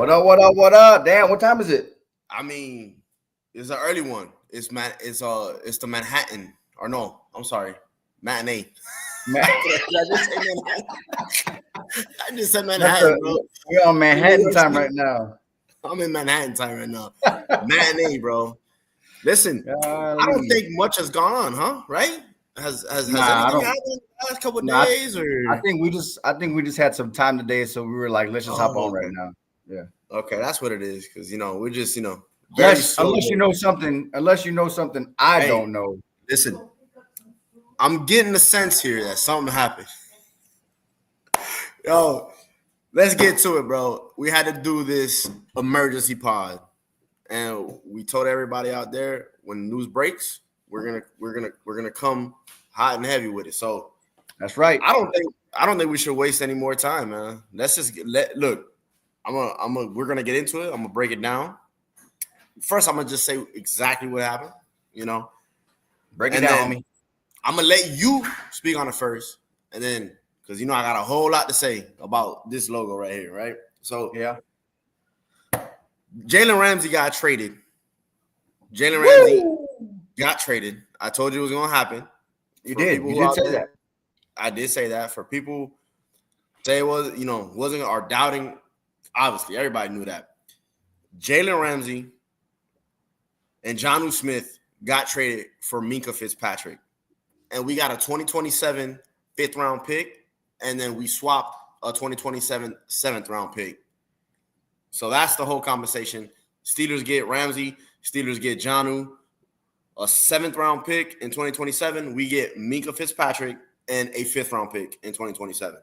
What up? What up? What up? Damn, what time is it? I mean, it's an early one. It's the Manhattan. Or no, I'm sorry, matinee. Man, Did I just say Manhattan? I just said that's Manhattan, bro. we're on In New Manhattan York time City. right now. I'm in Manhattan time right now. Matinee, bro. Listen, I don't Golly. think much has gone on, huh? Right? Has Nah, I anything don't. happened in the last couple of Nah, days I or? think we just had some time today, so we were like, let's just hop Oh, on right okay. now. Yeah. Okay, that's what it is. Because we're just very Unless slow. unless you know something, I Hey, don't know. listen, I'm getting the sense here that something happened. Yo, let's get to it, bro. We had to do this emergency pod, and we told everybody out there when news breaks, we're gonna come hot and heavy with it. So That's right. I don't think we should waste any more time, man. Let's just look. We're gonna get into it. I'm gonna break it down. First, I'm gonna just say exactly what happened, you know, Break it and down, then homie. I'm gonna let you speak on it first, and then because I got a whole lot to say about this logo right here, right? So Yeah. Jalen Ramsey got traded. Jalen Ramsey Woo! got traded. I told you it was gonna happen. You For did. people You who did out say there, that. I did say that. For people say it wasn't or doubting, obviously everybody knew that. Jalen Ramsey and Jonnu Smith got traded for Minka Fitzpatrick. And we got a 2027 fifth round pick, and then we swapped a 2027 seventh round pick. So that's the whole conversation. Steelers get Ramsey, Steelers get Jonnu, a seventh round pick in 2027. We get Minka Fitzpatrick and a fifth round pick in 2027.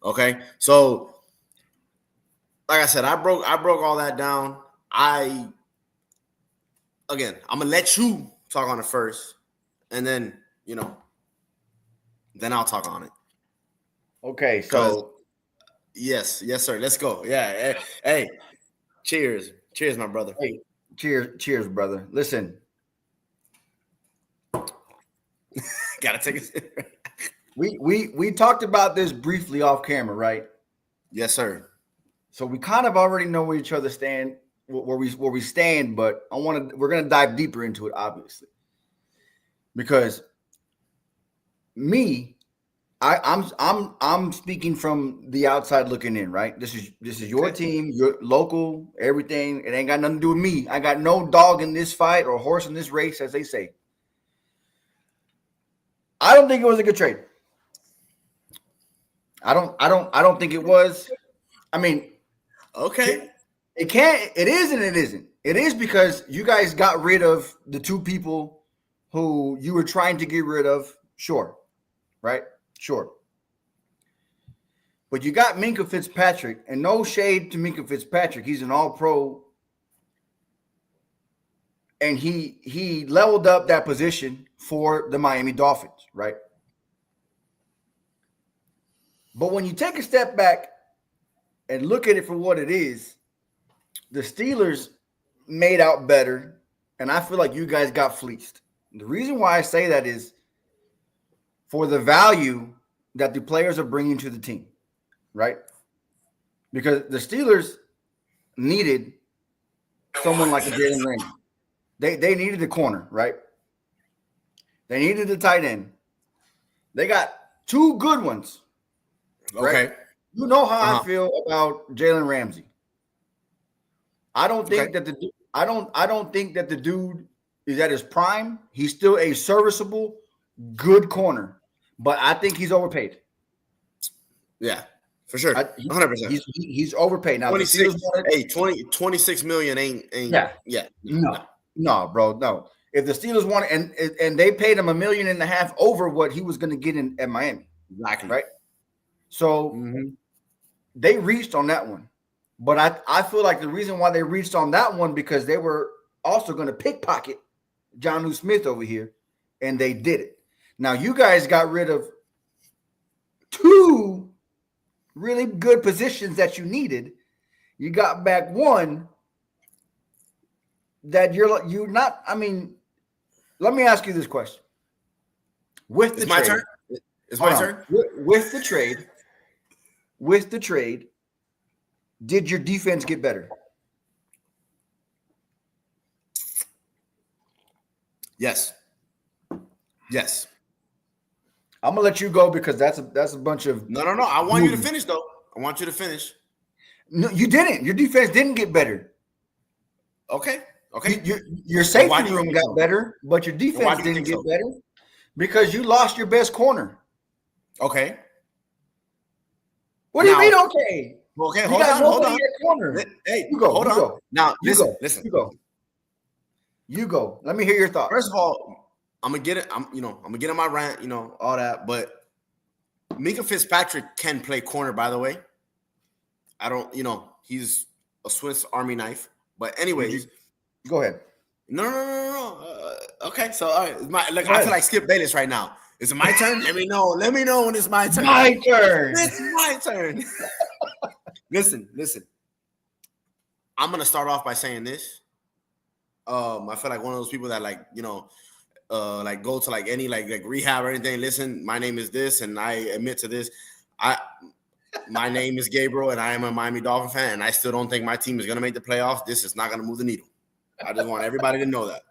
Okay, so like I said, I broke all that down. I'm gonna let you talk on it first, and then then I'll talk on it. Okay, Cause so yes, sir. Let's go. Yeah. Hey, cheers, my brother. hey, cheers, brother. Listen, Gotta take a sip. we talked about this briefly off camera, right? Yes, sir. So we kind of already know where each other stand, where we stand, but we're gonna dive deeper into it, obviously, because me, I'm speaking from the outside looking in, right? This is your Okay. team, your local, everything. It ain't got nothing to do with me. I got no dog in this fight or horse in this race, as they say. I don't think it was a good trade. I don't think it was. I mean, Okay. it can't. It is and it isn't. It is because you guys got rid of the two people who you were trying to get rid of. Sure, right? Sure. But you got Minka Fitzpatrick, and no shade to Minka Fitzpatrick. He's an All-Pro, and he leveled up that position for the Miami Dolphins, right? But when you take a step back and look at it for what it is, the Steelers made out better, and I feel like you guys got fleeced. The reason why I say that is for the value that the players are bringing to the team, right? Because the Steelers needed someone like a Jalen Ramsey. They needed a corner, right? They needed a tight end. They got two good ones, right? Okay. You know how I Uh-huh. feel about Jalen Ramsey. I don't Okay. think that I don't think that the dude is at his prime. He's still a serviceable, good corner, but I think he's overpaid. Yeah, for sure. 100%. He's overpaid. Now the 26. Steelers wanted, Hey, 26 million ain't. yeah, Yeah. no, No. no, bro, no. If the Steelers wanted and they paid him $1.5 million over what he was going to get in at Miami, Exactly. right? So Mm-hmm. they reached on that one, but I feel like the reason why they reached on that one because they were also going to pickpocket Jonnu Smith over here, and they did it. Now you guys got rid of two really good positions that you needed. You got back one that you're not. I mean, let me ask you this question: with the It's my trade, turn. It's my hold on, turn. with the trade, did your defense get better? Yes. Yes. I'm gonna let you go because that's a bunch of No. I want you to finish, though. I want you to finish. No, you didn't. Your defense didn't get better. Okay. Your safety room got better, but your defense didn't get better because you lost your best corner. Okay. What do you mean? Okay. Okay. Hold on. Corner. Hey, you go. Hold on. Go. Now, listen. You go. Let me hear your thoughts. First of all, I'm gonna get it. I'm gonna get on my rant. All that. But Minka Fitzpatrick can play corner. By the way, I don't. He's a Swiss Army knife. But anyways, go ahead. No. Okay, so all right, I feel like Skip Bayless right now. Is it my turn? Let me know when it's my turn. My turn. It's my turn. Listen. I'm gonna start off by saying this. I feel like one of those people that like go to like any like rehab or anything. Listen, my name is this, and I admit to this. My name is Gabriel, and I am a Miami Dolphin fan, and I still don't think my team is gonna make the playoffs. This is not gonna move the needle. I just want everybody to know that.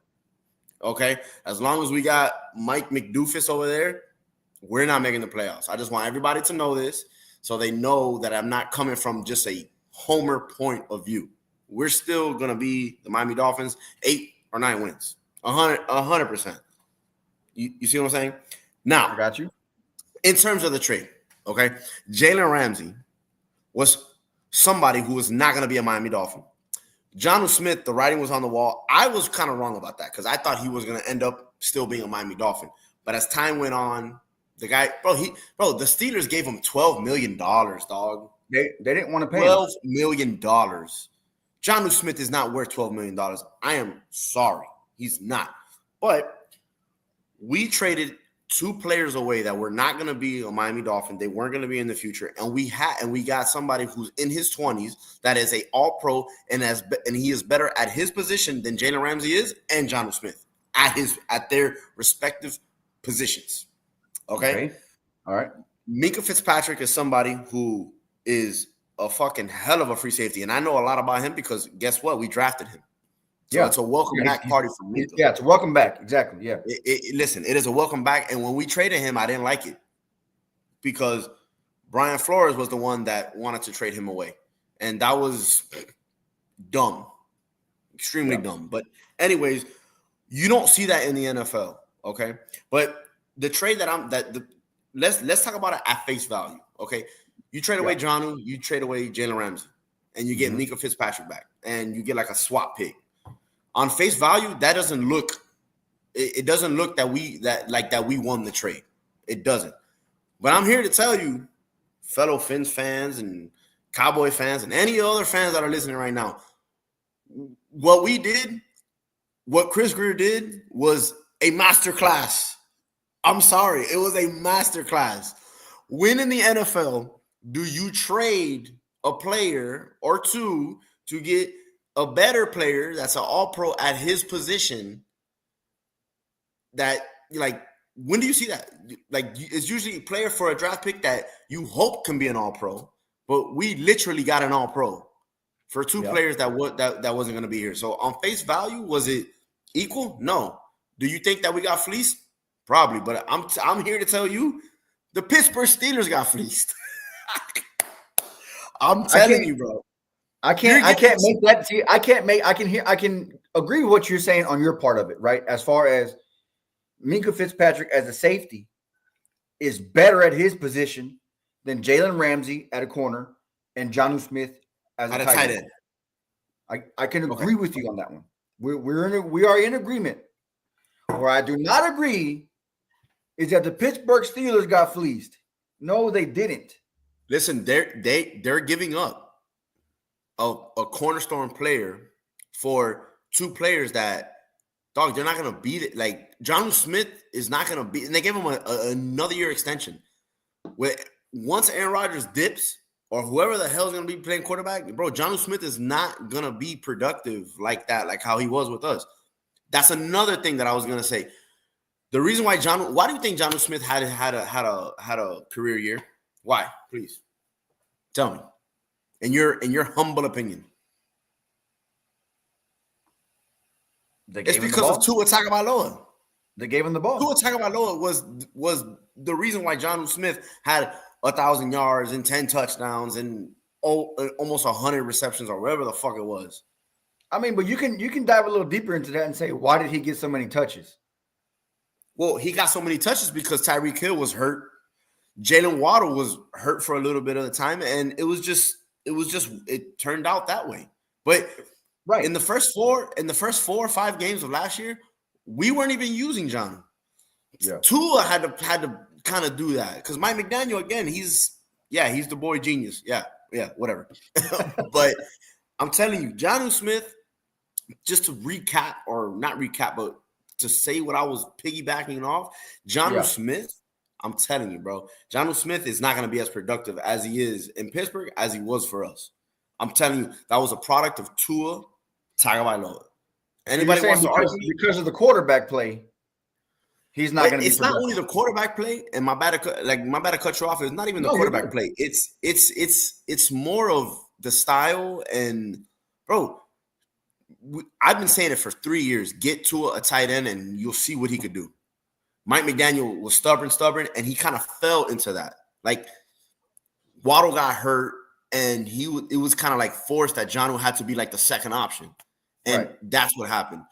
Okay? As long as we got Mike McDoofus over there, we're not making the playoffs. I just want everybody to know this so they know that I'm not coming from just a homer point of view. We're still going to be the Miami Dolphins, 8 or 9 wins. 100%. You see what I'm saying? Now, I got you. In terms of the trade, okay, Jalen Ramsey was somebody who was not going to be a Miami Dolphin. Jonnu Smith, the writing was on the wall. I was kind of wrong about that because I thought he was going to end up still being a Miami Dolphin. But as time went on, the guy, the Steelers gave him $12 million, dog. They didn't want to pay $12 million. Jonnu Smith is not worth $12 million. I am sorry. He's not. But we traded 2 players away that were not going to be a Miami Dolphin. They weren't going to be in the future. And we got somebody who's in his 20s that is a all-pro and he is better at his position than Jalen Ramsey is and Jonnu Smith at their respective positions. Okay? All right. Minka Fitzpatrick is somebody who is a fucking hell of a free safety. And I know a lot about him because guess what? We drafted him. So it's a welcome back party for me. Yeah, it's a welcome back. Exactly. Yeah. Listen, it is a welcome back. And when we traded him, I didn't like it because Brian Flores was the one that wanted to trade him away. And that was dumb, extremely dumb. But anyways, you don't see that in the NFL. Okay. But the trade let's talk about it at face value. Okay. You trade away Jonnu, you trade away Jalen Ramsey, and you get Minka Fitzpatrick back, and you get like a swap pick. On face value, that doesn't look. It doesn't look that we won the trade. It doesn't. But I'm here to tell you, fellow Fins fans and Cowboy fans and any other fans that are listening right now, what we did, what Chris Greer did, was a masterclass. I'm sorry, it was a masterclass. When in the NFL do you trade a player or two to get a better player that's an all-pro at his position? That, like, when do you see that? Like, it's usually a player for a draft pick that you hope can be an all-pro, but we literally got an all-pro for 2 players that wasn't going to be here. So on face value, was it equal? No. Do you think that we got fleeced? Probably, but I'm here to tell you, the Pittsburgh Steelers got fleeced. I'm telling you, bro. I can agree with what you're saying on your part of it, right? As far as Minka Fitzpatrick as a safety is better at his position than Jalen Ramsey at a corner and Jonnu Smith as a tight end. I can agree with you on that one. We are in agreement. Where I do not agree is that the Pittsburgh Steelers got fleeced. No, they didn't. Listen, they're giving up a cornerstone player for 2 players that, dog, they're not going to beat it. Like, Jonnu Smith is not going to be, and they gave him another year extension. Once Aaron Rodgers dips, or whoever the hell is going to be playing quarterback, bro, Jonnu Smith is not going to be productive like that, like how he was with us. That's another thing that I was going to say. The reason why why do you think Jonnu Smith had a career year? Why? Please tell me. in your humble opinion? They It's gave him the because of ball. Tua Tagovailoa. They gave him the Tua ball. Tagovailoa was the reason why Jonnu Smith had 1,000 yards and 10 touchdowns and almost 100 receptions or whatever the fuck it was. I mean, but you can dive a little deeper into that and say, why did he get so many touches? Well, he got so many touches because Tyreek Hill was hurt. Jalen Waddle was hurt for a little bit of the time, and it turned out that way. But Right. in the first 4 or 5 games of last year, we weren't even using John. Yeah. Tua had to kind of do that because Mike McDaniel, again, he's the boy genius. Yeah, whatever. But I'm telling you, Jonnu Smith, just to recap, or not recap, but to say what I was piggybacking off, Jonnu Smith, I'm telling you, bro, Jonnu Smith is not going to be as productive as he is in Pittsburgh as he was for us. I'm telling you, that was a product of Tua Tagovailoa. Anybody so wants to argue because of the quarterback play, he's not going to be it's productive. not only the quarterback play, and my bad to cut you off. It's not even the quarterback play. It's more of the style. And bro, I've been saying it for 3 years. Get to a tight end, and you'll see what he could do. Mike McDaniel was stubborn, and he kind of fell into that. Like Waddle got hurt, and it was kind of like forced that Jonnu had to be like the second option, and that's what happened.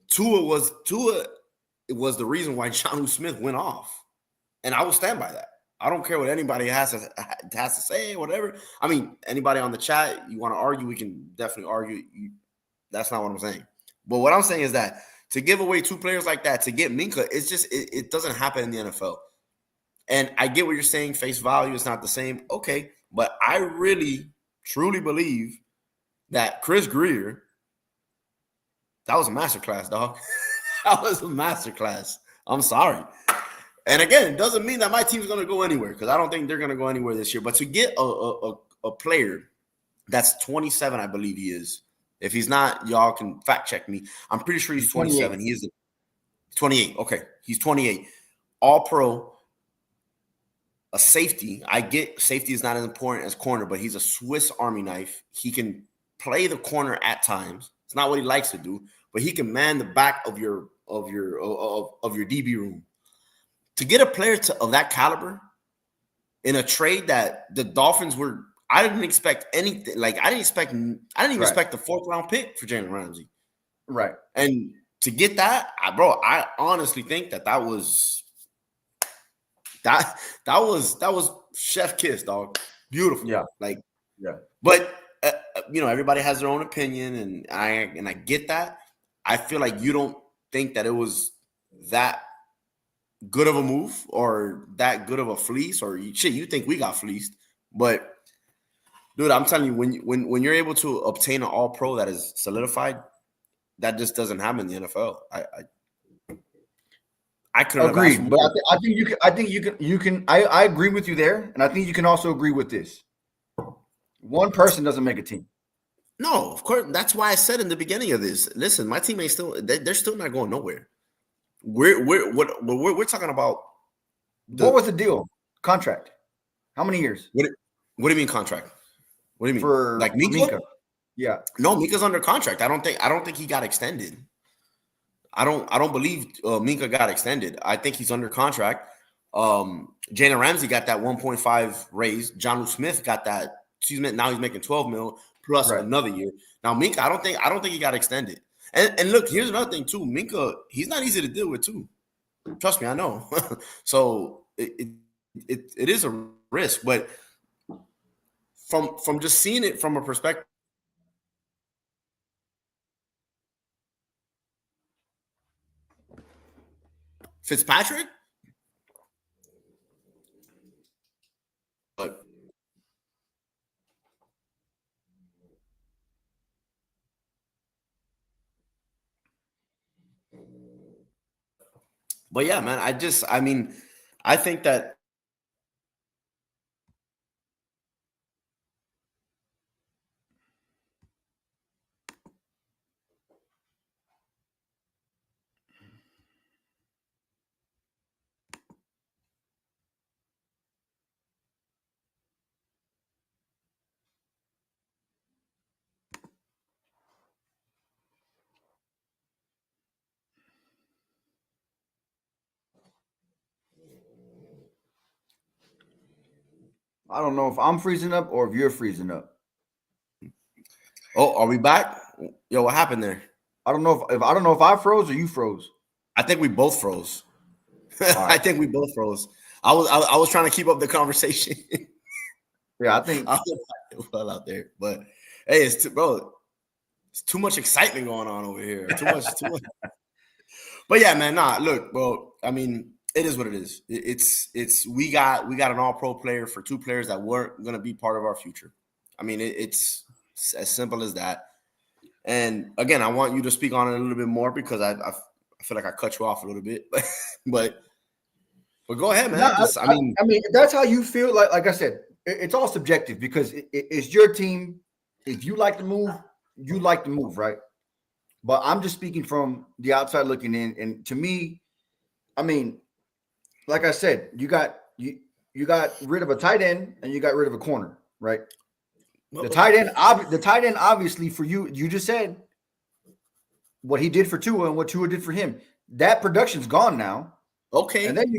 Tua was the reason why Jonnu Smith went off, and I will stand by that. I don't care what anybody has to say, whatever. I mean, anybody on the chat, you want to argue, we can definitely argue. That's not what I'm saying. But what I'm saying is that to give away 2 players like that, to get Minka, it's just it doesn't happen in the NFL. And I get what you're saying. Face value is not the same. Okay, but I really, truly believe that Chris Greer, that was a masterclass, dog. That was a masterclass. I'm sorry. And again, it doesn't mean that my team's going to go anywhere, because I don't think they're going to go anywhere this year. But to get a player that's 27, I believe he is. If he's not, y'all can fact check me. I'm pretty sure he's 27. 28. He is 28. Okay, he's 28. All pro, a safety. I get safety is not as important as corner, but he's a Swiss Army knife. He can play the corner at times. It's not what he likes to do, but he can man the back of your DB room. To get a player of that caliber in a trade that the Dolphins were, I didn't expect anything. Like I didn't even expect the 4th round pick for Jalen Ramsey. Right. And to get that, I honestly think that was chef kiss, dog. Beautiful. Yeah. But everybody has their own opinion, and I get that. I feel like you don't think that it was that good of a move or that good of a fleece, or you think we got fleeced. But dude, I'm telling you, when you're able to obtain an all pro that is solidified, that just doesn't happen in the NFL. I couldn't agree, have but I think you can. I agree with you there, and I think you can also agree with this. One person doesn't make a team. No, of course. That's why I said in the beginning of this. Listen, my teammates they're still not going nowhere. We're talking about. What was the deal? Contract? How many years? What do you mean contract? What do you mean? For like Minka? Yeah. No, Minka's under contract. I don't think he got extended. I don't believe Minka got extended. I think he's under contract. Jalen Ramsey got that 1.5 raise. Jonnu Smith got that. Now he's making 12 mil plus another year. Now Minka, I don't think he got extended. And look, here's another thing too. Minka, he's not easy to deal with too. Trust me, I know. So it is a risk, but from just seeing it from a perspective. Fitzpatrick? But yeah, man, I think that I don't know if I'm freezing up or if you're freezing up. Oh, are we back? Yo, what happened there? I don't know if I don't know if I froze or you froze. I think we both froze. All I right. think we both froze. I was trying to keep up the conversation. Yeah, I think I was well out there, but hey, bro. It's too much excitement going on over here. Too much. But yeah, man. Nah, look, bro. I mean, it is what it is. It's we got an all-pro player for 2 players that weren't gonna be part of our future. I mean, it's as simple as that. And again, I want you to speak on it a little bit more because I feel like I cut you off a little bit, but go ahead, no. man. I mean, I mean, if that's how you feel, like I said, it's all subjective because it's your team. If you like the move, you like the move, right? But I'm just speaking from the outside looking in, and to me, I mean, like I said, you got rid of a tight end and you got rid of a corner, right? The tight end, obviously for you, you just said what he did for Tua and what Tua did for him. That production's gone now. okay. And then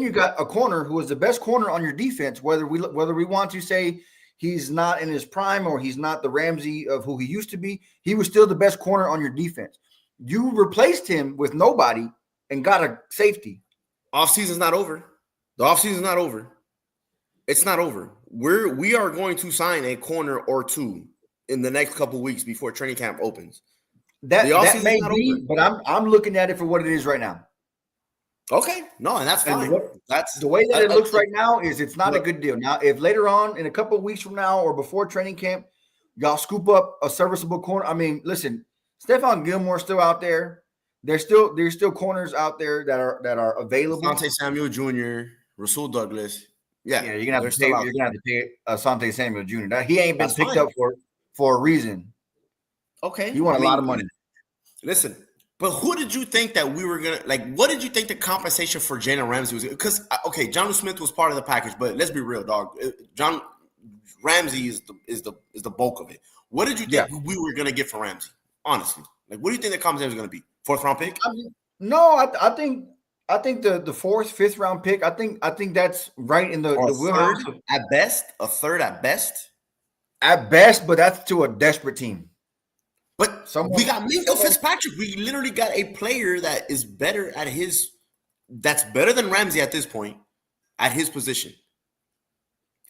you got a corner who is the best corner on your defense. Whether we want to say he's not in his prime or he's not the Ramsey of who he used to be, he was still the best corner on your defense. You replaced him with nobody and got a safety. Offseason's not over. The offseason's not over. It's not over. We are going to sign a corner or 2 in the next couple weeks before training camp opens. That may be, but I'm looking at it for what it is right now. Okay, no, and that's fine. That's the way that it looks right now. Is it's not a good deal. Now, if later on in a couple of weeks from now or before training camp, y'all scoop up a serviceable corner. I mean, listen, Stephon Gilmore's still out there. There's still corners out there that are available. Asante Samuel Jr., Rasul Douglas. Yeah, you're gonna have to pay Asante Samuel Jr. He ain't been picked up for a reason. Okay, he won a lot of money. Listen. But who did you think that we were gonna like? What did you think the compensation for Jalen Ramsey was? Because okay, Jonnu Smith was part of the package, but let's be real, dog. John Ramsey is the bulk of it. What did you think we were gonna get for Ramsey? Honestly, like, what do you think the compensation was gonna be? 4th round pick? No, I think the 4th, 5th round pick. I think that's right in the wheelhouse. At best, a third at best. At best, but that's to a desperate team. But we got Minkah Fitzpatrick. We literally got a player that is better at that's better than Ramsey at this point at his position.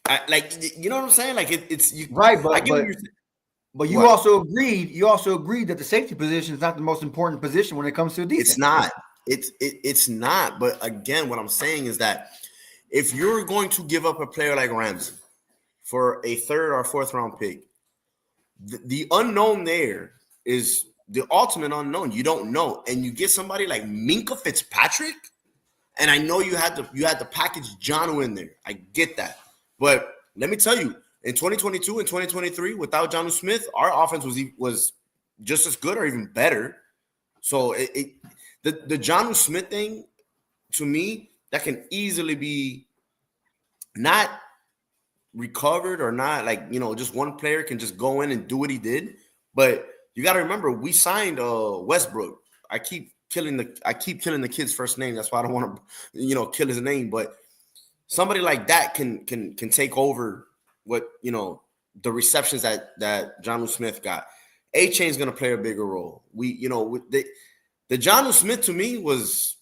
You know what I'm saying? Like it's you, right, but you also agreed. You also agreed that the safety position is not the most important position when it comes to a defense. It's not. It's not. But again, what I'm saying is that if you're going to give up a player like Ramsey for a 3rd or 4th round pick, the unknown there is the ultimate unknown. You don't know, and you get somebody like Minkah Fitzpatrick, and I know you had to package Jonnu in there. I get that, but let me tell you, in 2022 and 2023, without Jonnu Smith, our offense was just as good or even better. So the Jonnu Smith thing, to me, that can easily be not recovered or not, like, just one player can just go in and do what he did. But you got to remember, we signed Westbrook. I keep killing the kid's first name. That's why I don't want to, kill his name. But somebody like that can take over what, the receptions that Jonnu Smith got. A-Chain's going to play a bigger role. The Jonnu Smith to me was,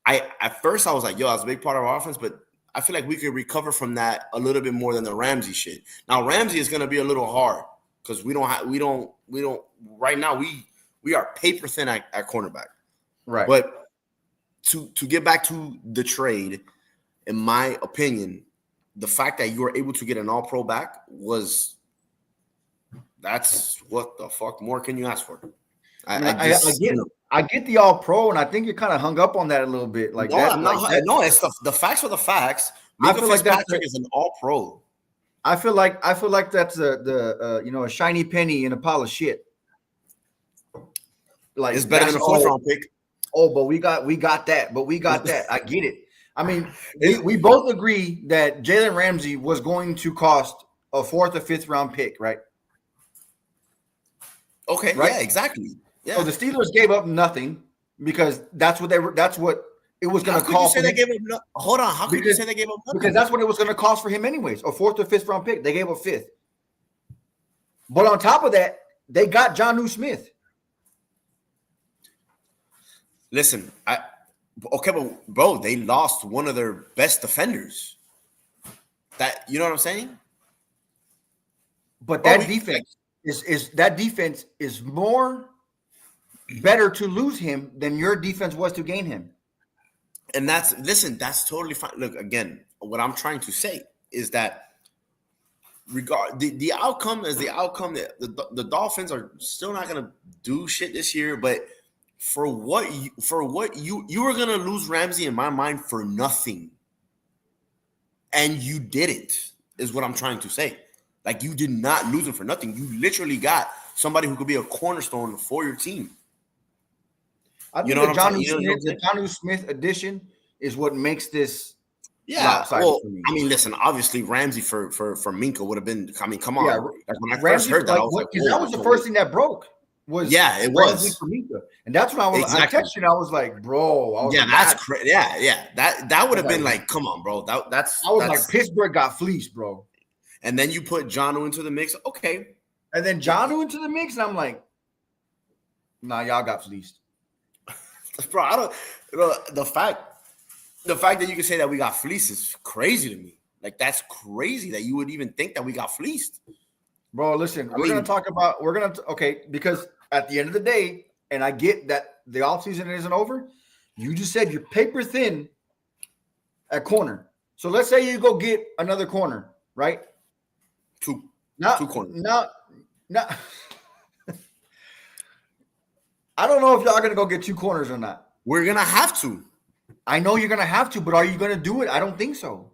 at first I was like, yo, that's a big part of our offense, but I feel like we could recover from that a little bit more than the Ramsey shit. Now Ramsey is going to be a little hard because we don't right now we are paper thin at cornerback. Right. But to get back to the trade, in my opinion, the fact that you were able to get an all-pro back that's what the fuck more can you ask for? I get the all-pro, and I think you're kind of hung up on that a little bit. Like, no, it's the facts are the facts. I feel like Fitzpatrick is an all-pro. I feel like that's a shiny penny in a pile of shit. Like, it's better than a 4th round pick. Oh, but we got that. But we got that. I get it. I mean, we both agree that Jalen Ramsey was going to cost a 4th or 5th round pick, right? Okay. Right? Yeah, exactly. Yeah. So the Steelers gave up nothing because that's what it was going How to could you cost say him. they gave up? Hold on. How could you say they gave up nothing? Because that's what it was going to cost for him anyways. A 4th or 5th round pick. They gave up 5th. But on top of that, they got Jonnu Smith. Listen, but bro, they lost one of their best defenders. That, you know what I'm saying? But that defense is more better to lose him than your defense was to gain him. And that's totally fine. Look, again, what I'm trying to say is that the outcome is the outcome. That the Dolphins are still not gonna do shit this year, but for what you were gonna lose Ramsey in my mind for nothing, and you didn't, is what I'm trying to say. Like, you did not lose him for nothing. You literally got somebody who could be a cornerstone for your team. I think the Jonnu Smith addition is what makes this. Yeah, well, I mean, listen. Obviously, Ramsey for Minkah would have been. I mean, come on. Yeah, like when I first heard that, I was like, that was the first thing that broke. It was for Minkah, and that's when I texted. I was like, bro. That's crazy. Yeah. That would have been like, come on, bro. I was like, Pittsburgh got fleeced, bro. And then you put Jonnu into the mix, okay. And then Jonnu into the mix, and I'm like, nah, y'all got fleeced, bro. I don't. The fact that you can say that we got fleeced is crazy to me. Like, that's crazy that you would even think that we got fleeced. Bro, listen, because at the end of the day, and I get that the offseason isn't over, you just said you're paper thin at corner. So let's say you go get another corner, right? Two corners. No. I don't know if y'all are going to go get 2 corners or not. We're going to have to. I know you're going to have to, but are you going to do it? I don't think so.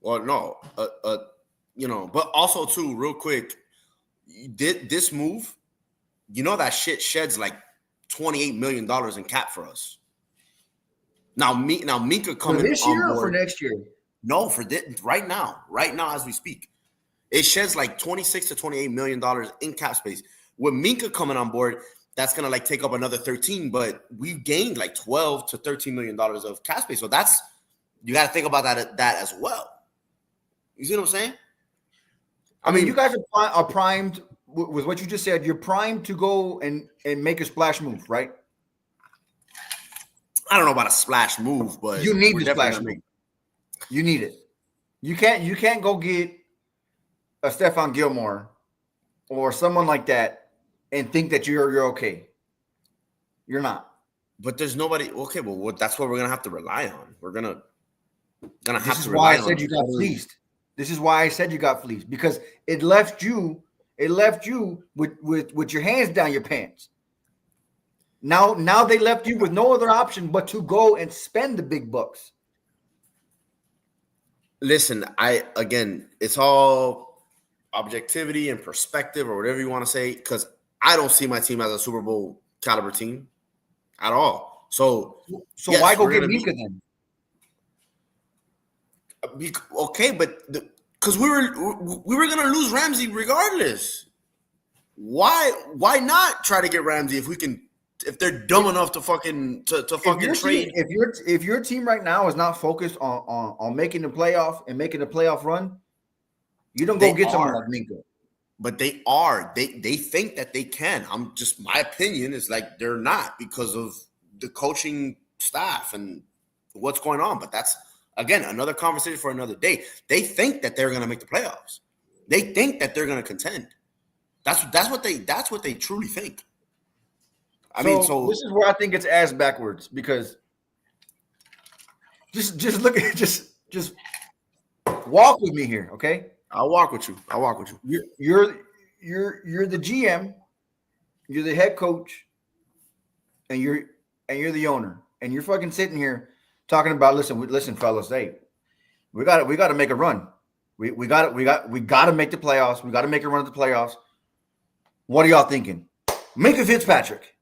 Well, no. But also, too, real quick, this move, that shit sheds like $28 million in cap for us. Now Minkah coming for this year on board, or for next year? No, for this, right now as we speak. It sheds like $26 to $28 million in cap space. With Minkah coming on board, that's gonna like take up another 13, but we've gained like $12 to $13 million of cap space. So that's, you got to think about that as well. You see what I'm saying? I mean, you guys are primed with what you just said. You're primed to go and make a splash move, right? I don't know about a splash move, but you need the splash move. You need it. You can't go get a Stephon Gilmore or someone like that and think that you're okay. You're not. But there's nobody. Okay, well, that's what we're gonna have to rely on. We're gonna have to rely on. This is why I said you got fleeced. This is why I said you got fleeced, because it left you with your hands down your pants. Now they left you with no other option but to go and spend the big bucks. Listen, it's all objectivity and perspective or whatever you want to say, because I don't see my team as a Super Bowl caliber team at all. So yes, why go get Minkah then? Okay, but because we were gonna lose Ramsey regardless. Why not try to get Ramsey if they're dumb enough to fucking trade? If your team right now is not focused on making the playoff and making the playoff run, you don't go get someone like Minkah. But they are. They think that they can. My opinion is like they're not, because of the coaching staff and what's going on. But that's, again, another conversation for another day. They think that they're going to make the playoffs. They think that they're going to contend. That's what they truly think. So this is where I think it's ass backwards, because just look at just walk with me here, okay? I'll walk with you. You're the GM, you're the head coach, and you're the owner, and you're fucking sitting here talking about listen, fellas, hey, we got to make a run. We got to make the playoffs. We got to make a run at the playoffs. What are y'all thinking? Minkah Fitzpatrick.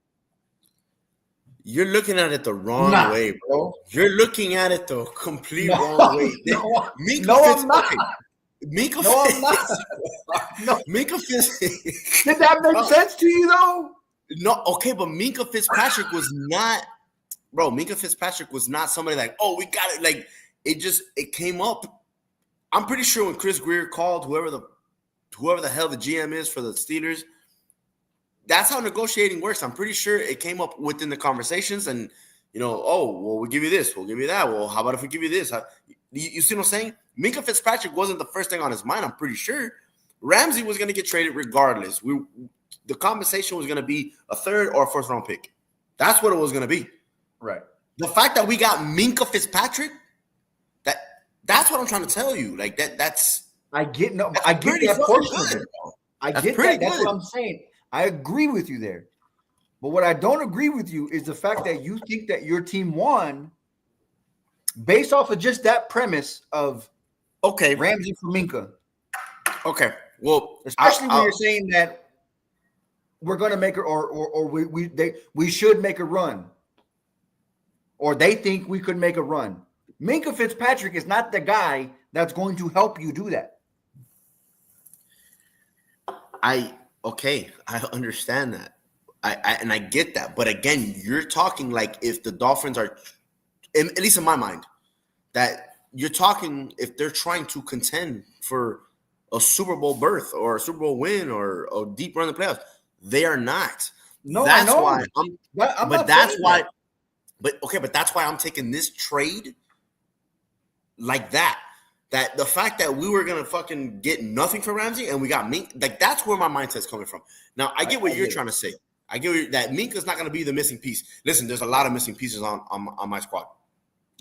You're looking at it the wrong way, bro. You're looking at it the complete wrong way. I'm not. Minkah Fitzpatrick. Did that make sense to you though? No, okay, but Minkah Fitzpatrick was not bro, Minka Fitzpatrick was not somebody like, oh, we got it. Like, it came up. I'm pretty sure when Chris Greer called whoever the hell the GM is for the Steelers, that's how negotiating works. I'm pretty sure it came up within the conversations and, oh, well, we'll give you this. We'll give you that. Well, how about if we give you this? You see what I'm saying? Minka Fitzpatrick wasn't the first thing on his mind, I'm pretty sure. Ramsey was going to get traded regardless. The conversation was going to be a third or a first-round pick. That's what it was going to be. Right. The fact that we got Minka Fitzpatrick, that's what I'm trying to tell you. Like, that's I get that portion of it. I get that. That's what I'm saying. I agree with you there. But what I don't agree with you is the fact that you think that your team won based off of just that premise of Ramsey for Minka. Okay. Well, especially when you're saying that we're going to make it or we should make a run. Or they think we could make a run. Minka Fitzpatrick is not the guy that's going to help you do that. I understand that. I get that. But again, you're talking like if the Dolphins are, at least in my mind, that you're talking if they're trying to contend for a Super Bowl berth or a Super Bowl win or a deep run in the playoffs. They are not. No, that's I know. why But that's why I'm taking this trade like that. That the fact that we were gonna fucking get nothing for Ramsey and we got Mink, like that's where my mindset's coming from. Now I get what you're trying to say. I get that Minka's not gonna be the missing piece. Listen, there's a lot of missing pieces on my squad.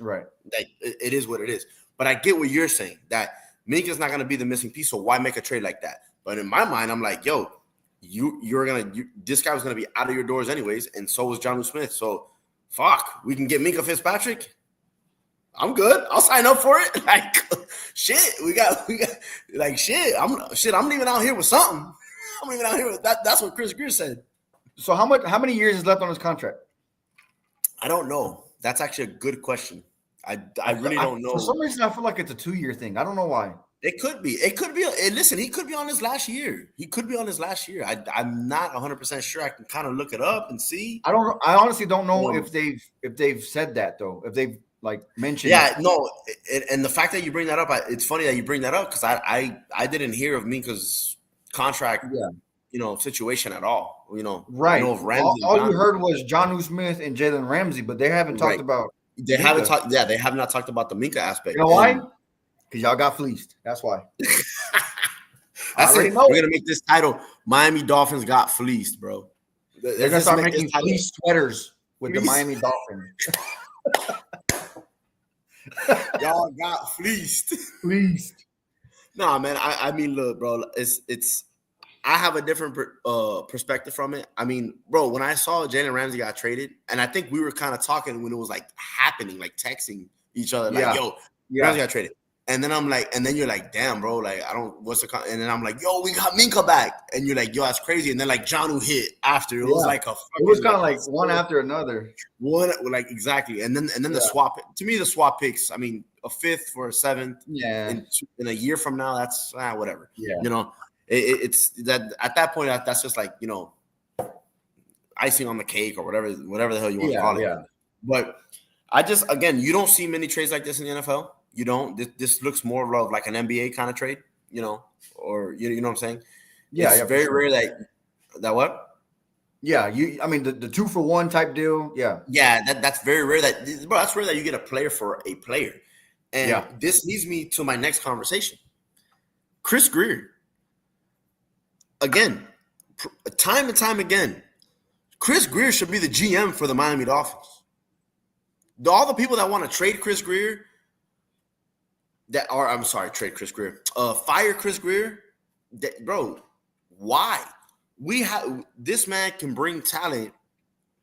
Right. Like it is what it is. But I get what you're saying. That Minka's not gonna be the missing piece. So why make a trade like that? But in my mind, I'm like, yo, this guy was gonna be out of your doors anyways, and so was Jonnu Smith. So fuck, we can get Minka Fitzpatrick. I'm good. I'll sign up for it. Like shit, we got like shit. I'm leaving out here with something. I'm leaving out here with that. That's what Chris Greer said. So how many years is left on his contract? I don't know. That's actually a good question. I really don't know. For some reason, I feel like it's a 2-year thing. I don't know why. It could be. Listen, he could be on his last year. I'm not 100% sure. I can kind of look it up and see. I honestly don't know if they've said that though. If they've like mentioned. Yeah, no. And the fact that you bring that up, it's funny that you bring that up because I didn't hear of Minka's contract. Yeah. Situation at all. Right. Of Ramsey all you heard was Jonnu Smith and Jalen Ramsey, but they haven't talked about. They haven't talked. Yeah, they have not talked about the Minka aspect. You know why? Because y'all got fleeced. That's why. That's it. We're gonna make this title Miami Dolphins got fleeced, bro. They're gonna start making fleece sweaters with the Miami Dolphins. Y'all got fleeced. Fleeced. No, man. I mean, look, bro. It's. I have a different perspective from it. I mean, bro, when I saw Jalen Ramsey got traded, and I think we were kind of talking when it was like happening, like texting each other, like, yo, Ramsey got traded. And then I'm like, and then you're like, damn, bro, like, and then I'm like, yo, we got Minka back. And you're like, yo, that's crazy. And then like Jonnu hit after. It was like it was kind of like one after another. One, like, exactly. And then the swap, to me, the swap picks, I mean, a 5th for a 7th. Yeah. In a year from now, that's whatever. Yeah. It's that at that point, that's just like, icing on the cake or whatever the hell you want to call it. Yeah. But again, you don't see many trades like this in the NFL. You don't. This looks more of like an NBA kind of trade, or you know what I'm saying? Yeah. It's very rare that what? Yeah. I mean, the 2-for-1 type deal. Yeah. Yeah. That's very rare that's rare that you get a player for a player. And this leads me to my next conversation. Chris Greer. Again, time and time again, Chris Greer should be the GM for the Miami Dolphins. All the people that want to trade Chris Greer, trade Chris Greer, fire Chris Greer, bro, why? This man can bring talent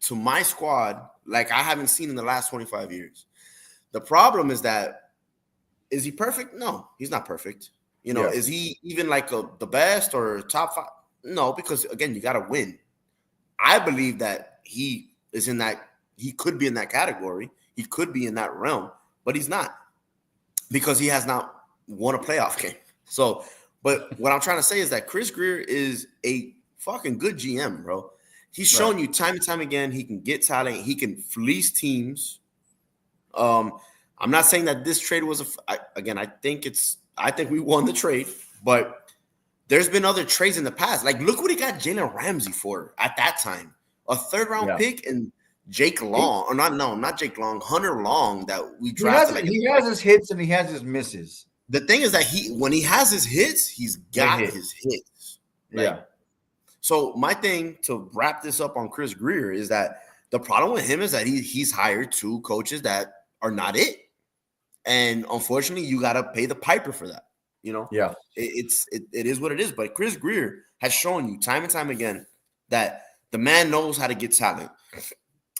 to my squad like I haven't seen in the last 25 years. The problem is is he perfect? No, he's not perfect. Is he even like the best or top 5? No, because again, you got to win. I believe that he could be in that category. He could be in that realm, but he's not because he has not won a playoff game. So, but what I'm trying to say is that Chris Greer is a fucking good GM, bro. He's shown you time and time again he can get talent. He can fleece teams. I'm not saying that this trade was I think we won the trade, but there's been other trades in the past. Like, look what he got Jalen Ramsey for at that time. A third-round pick and Jake Long. Or not Jake Long, Hunter Long that we drafted. He has his hits and he has his misses. The thing is that when he has his hits, he's got his hits. Like, so my thing to wrap this up on Chris Grier is that the problem with him is that he's hired 2 coaches that are not it. And unfortunately, you got to pay the piper for that. You know? Yeah. It is what it is. But Chris Grier has shown you time and time again that the man knows how to get talent.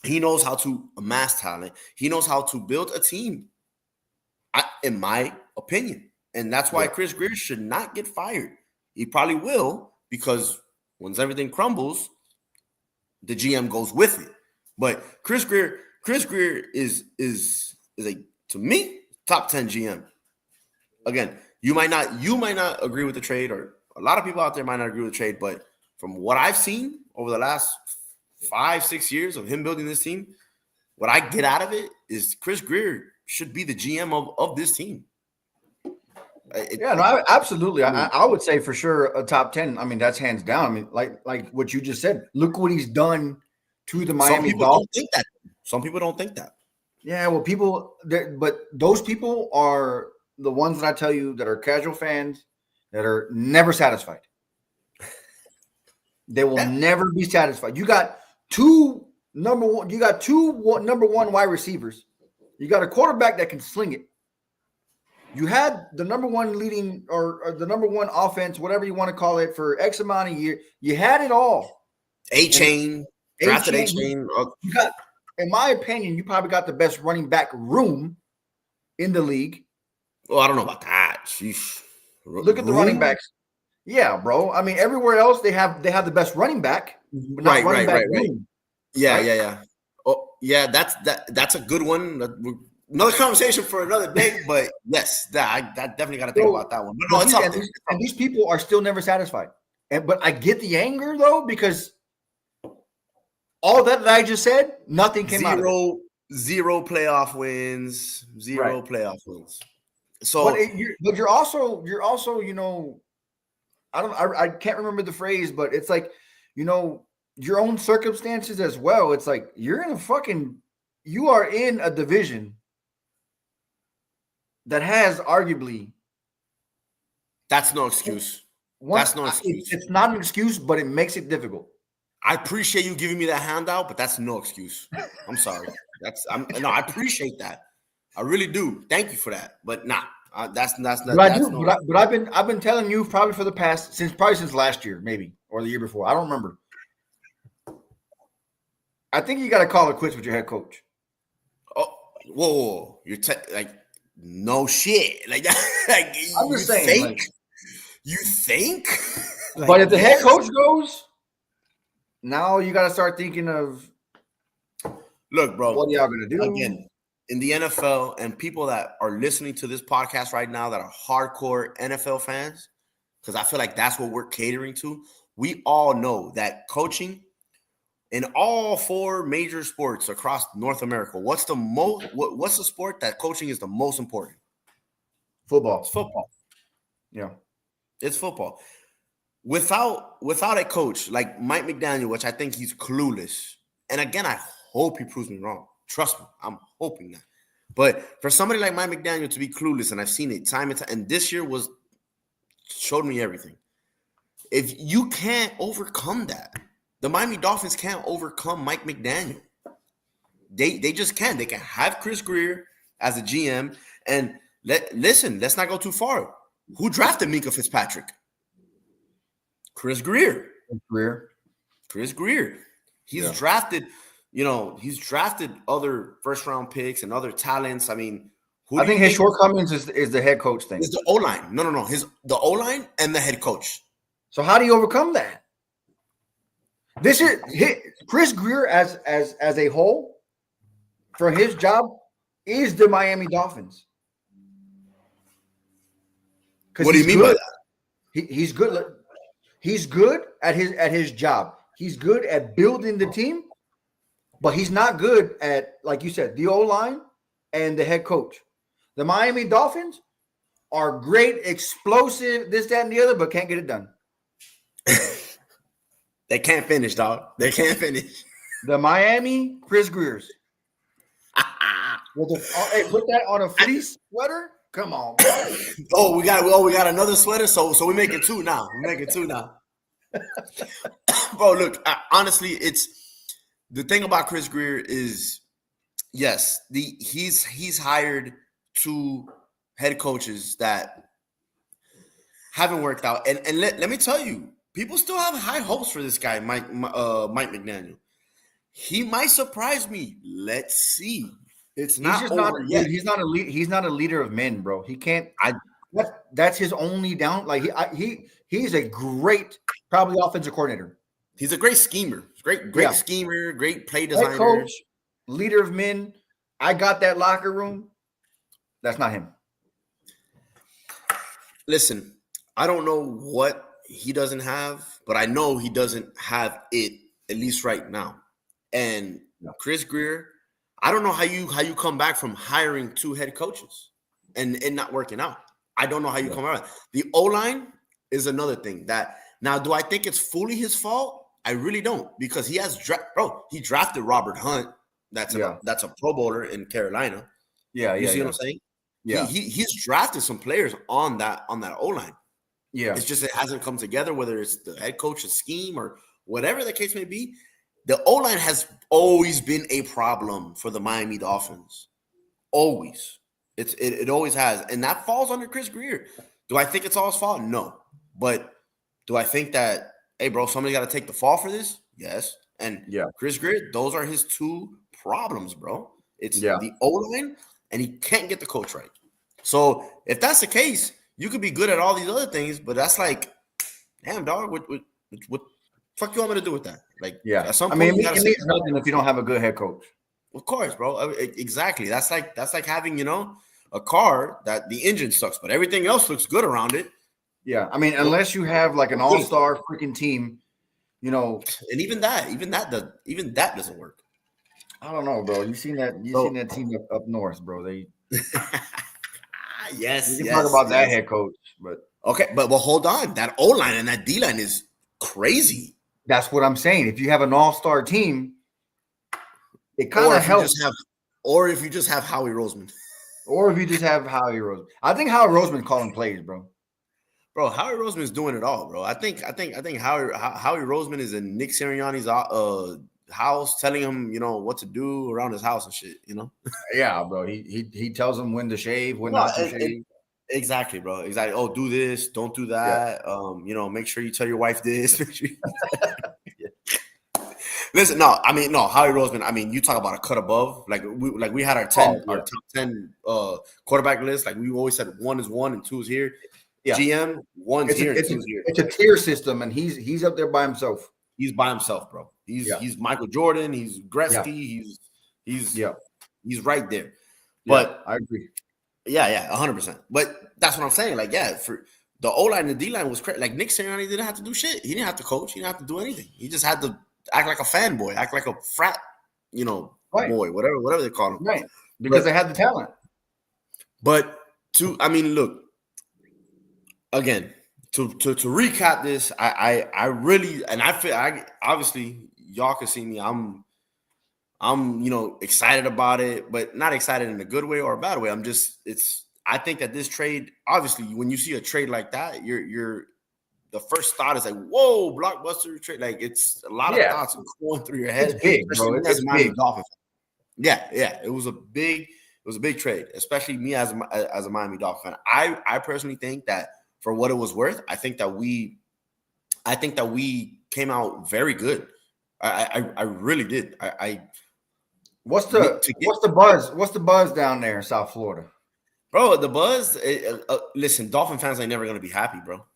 He knows how to amass talent. He knows how to build a team, in my opinion. And that's why Chris Grier should not get fired. He probably will, because once everything crumbles, the GM goes with it. But Chris Grier is a, to me, top 10 GM. Again, you might not agree with the trade, or a lot of people out there might not agree with the trade, but from what I've seen over the last 5-6 years of him building this team, what I get out of it is Chris Grier should be the GM of this team. Absolutely. I would say for sure a top 10. I mean, that's hands down. I mean, like what you just said. Look what he's done to the Miami Dolphins. Some people don't think that. Yeah, well, but those people are the ones that I tell you that are casual fans that are never satisfied. They will never be satisfied. You got two number one wide receivers. You got a quarterback that can sling it. You had the number one leading or the number one offense, whatever you want to call it, for X amount of years. You had it all. Drafted A-Chain. You got, in my opinion, you probably got the best running back room in the league. Well, I don't know about that. Sheesh. Look at the running backs. Yeah, bro. I mean, everywhere else they have the best running back, but not running back room. Yeah, right? Yeah. Oh, yeah. That's a good one. Another conversation for another day, but yes, I definitely got to think about that one. But no, it's up there. And these people are still never satisfied. But I get the anger though, because all that I just said, nothing came out of it. Zero playoff wins. Playoff wins. So, but you're also, you know, I can't remember the phrase, but it's like, you know, your own circumstances as well. It's like you are in a division that has arguably. That's no excuse. That's no excuse. It's not an excuse, but it makes it difficult. I appreciate you giving me that handout, but that's no excuse. I'm sorry. I appreciate that. I really do. Thank you for that. But that's not. But I've been telling you probably for the past since last year, maybe, or the year before. I don't remember. I think you got to call it quits with your head coach. Oh, whoa! You're like no shit. Like that. Like, I'm just saying. You think? But if the head coach goes, now you got to start thinking of. Look, bro. What are y'all gonna do again? In the NFL, and people that are listening to this podcast right now that are hardcore NFL fans, because I feel like that's what we're catering to. We all know that coaching in all 4 major sports across North America, what's the sport that coaching is the most important? Football. It's football. Yeah. It's football. Without a coach like Mike McDaniel, which I think he's clueless. And again, I hope he proves me wrong. Trust me, I'm hoping that. But for somebody like Mike McDaniel to be clueless, and I've seen it time and time, and this year showed me everything. If you can't overcome that, the Miami Dolphins can't overcome Mike McDaniel. They just can't. They can have Chris Grier as a GM, and let's not go too far. Who drafted Minka Fitzpatrick? Chris Grier. Chris Grier. He's drafted. You know, he's drafted other first-round picks and other talents. I mean, I think his shortcomings is the head coach thing. It's the O-line. No. The O-line and the head coach. So how do you overcome that? This is Chris Grier as a whole for his job is the Miami Dolphins. What do you mean by that? He's good. He's good at his job. He's good at building the team, but he's not good at, like you said, the O-line and the head coach. The Miami Dolphins are great, explosive, this, that, and the other, but can't get it done. They can't finish, dog. They can't finish. The Miami Chris Greers. Hey, put that on a fleece sweater. Come on, bro. we got another sweater. So we make it two now. Bro, look, honestly, it's the thing about Chris Greer is, yes, he's hired two head coaches that haven't worked out, and let me tell you, people still have high hopes for this guy, Mike McDaniel. He might surprise me. Let's see. It's not over yet. Dude, he's not a leader of men, bro. He can't. That's his only down. Like he's a great, probably offensive coordinator. He's a great schemer. Great schemer. Great play designer. Head coach, leader of men. I got that locker room. That's not him. Listen, I don't know what he doesn't have, but I know he doesn't have it, at least right now. And Chris Greer, I don't know how you come back from hiring two head coaches and not working out. I don't know how you come out. The O-line is another thing. That now, do I think it's fully his fault? I really don't, because he has he drafted Robert Hunt. That's a Pro Bowler in Carolina. You see what I'm saying? Yeah, he's drafted some players on that O-line. Yeah, it's just it hasn't come together. Whether it's the head coach's scheme or whatever the case may be, the O-line has always been a problem for the Miami Dolphins. Always, it always has, and that falls under Chris Greer. Do I think it's all his fault? No, but do I think that, hey, bro, somebody got to take the fall for this? Yes, and Chris Greer, those are his two problems, bro. It's the O-line, and he can't get the coach right. So if that's the case, you could be good at all these other things, but that's like, damn, dog, what fuck you want me to do with that? Like, at some point, it means nothing if you don't have a good head coach. Of course, bro. Exactly. That's like having, a car that the engine sucks, but everything else looks good around it. Yeah, I mean, unless you have like an all-star freaking team, And even that doesn't work. I don't know, bro. You seen that team up north, bro? They yes. We can talk about that head coach, but okay, but hold on. That O-line and that D-line is crazy. That's what I'm saying. If you have an all-star team, it kind of helps. Or if you just have Howie Roseman. I think Howie Roseman calling plays, bro. Bro, Howie Roseman's doing it all, bro. I think Howie Roseman is in Nick Sirianni's house, telling him, what to do around his house and shit. Yeah, bro. He tells him when to shave, when not to shave. Exactly, bro. Exactly. Oh, do this, don't do that. Yeah. Make sure you tell your wife this. Make sure Listen, Howie Roseman. You talk about a cut above. Like we had our top 10 quarterback list. Like we always said, 1 is 1 and 2 is here. Yeah. GM, 1's here and 2's here. It's a tier system, and he's up there by himself. He's by himself, bro. He's Michael Jordan. He's Gretzky. Yeah. He's right there. But I agree. Yeah, 100%. But that's what I'm saying. Like, for the O-line and the D-line was crazy. Like Nick Sirianni didn't have to do shit. He didn't have to coach. He didn't have to do anything. He just had to act like a fanboy, act like a frat, boy, whatever they call him. Right. Because they had the talent. But look, again, to recap this, I really, and I feel, obviously y'all can see me. I'm excited about it, but not excited in a good way or a bad way. I think that this trade, obviously, when you see a trade like that, you're the first thought is like, whoa, blockbuster trade. Like, it's a lot of thoughts going through your head. It's big, bro. It's big. Dolphins. Yeah. It was a big trade, especially me as a Miami Dolphin fan. I personally think that for what it was worth, I think that we came out very good. I really did. What's the buzz? What's the buzz down there in South Florida? Bro, the buzz, listen, Dolphin fans ain't never going to be happy, bro.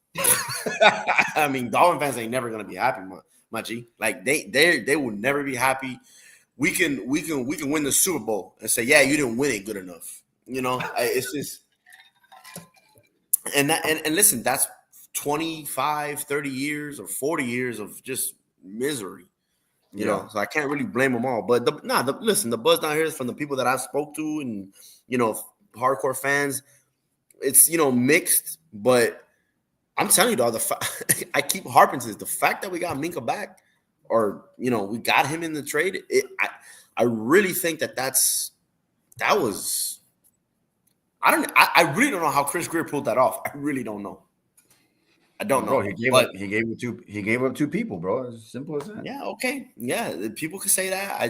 Dolphin fans ain't never going to be happy, my G. Like, they will never be happy. We can win the Super Bowl and say, yeah, you didn't win it good enough. It's just and listen, that's 25, 30 years or 40 years of just misery. You Yeah. know, so I can't really blame them all. But listen, the buzz down here is from the people that I spoke to and, you know, hardcore fans. It's, you know, mixed, but I'm telling you, dog, I keep harping to this. The fact that we got Minka back, or, you know, we got him in the trade, I really think that was, I really don't know how Chris Greer pulled that off. I really don't know. I don't Bro, know. But he gave up two people, bro. As simple as that. yeah, okay. Yeah, people can say that.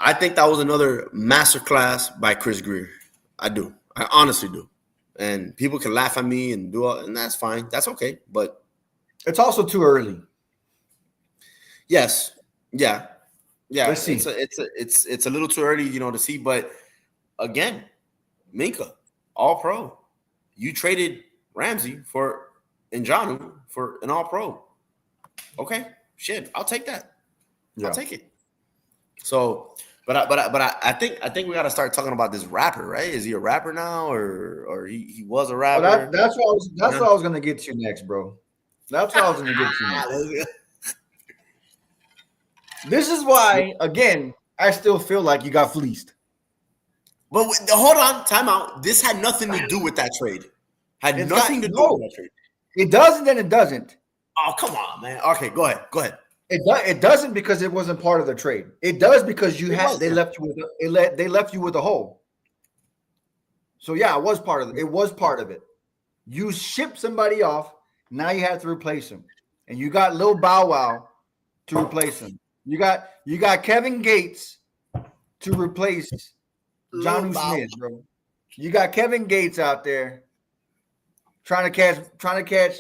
I think that was another masterclass by Chris Greer. I do. I honestly do. And people can laugh at me and and that's fine. That's okay. But It's also too early. yes, yeah, Let's see. It's a little too early, you know, to see. But again, Minka, all pro. You traded Ramsey for Njoku for an all pro. Okay, shit, I'll take that. Yeah. I'll take it. So, I think we got to start talking about this rapper, right? Is he a rapper now, or he was a rapper? Well, that's what I was gonna get to next, bro. That's what I was gonna get to next. This is why, again, I still feel like you got fleeced. But hold on, time out. This had nothing to do with that trade. Had nothing to do with that trade. It doesn't, and it doesn't. Oh, come on, man. Okay, go ahead. It doesn't because it wasn't part of the trade. It does because they left you with a hole. So yeah, it was part of it. It was part of it. You shipped somebody off. Now you have to replace him, and you got Lil Bow Wow to replace him. You got Kevin Gates to replace Jonnu Smith, bro. You got Kevin Gates out there trying to catch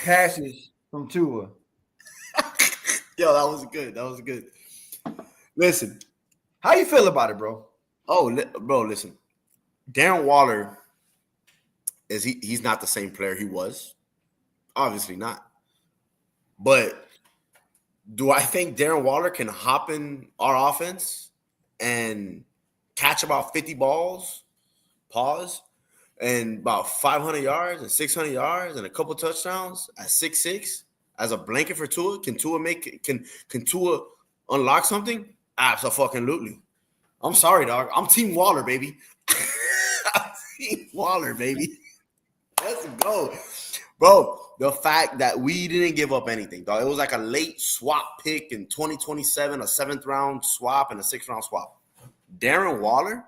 passes from Tua. Yo, that was good. Listen, how you feel about it, bro? Oh, bro, listen. Darren Waller he's not the same player he was. Obviously not. But do I think Darren Waller can hop in our offense and catch about 50 balls, and about 500 yards and 600 yards and a couple touchdowns at 6'6" as a blanket for Tua? Can Tua unlock something? Absolutely. I'm sorry, dog. I'm Team Waller, baby. I'm Team Waller, baby. Let's go. Bro, the fact that we didn't give up anything, dog. It was like a late swap pick in 2027, a 7th round swap and a 6th round swap. Darren Waller,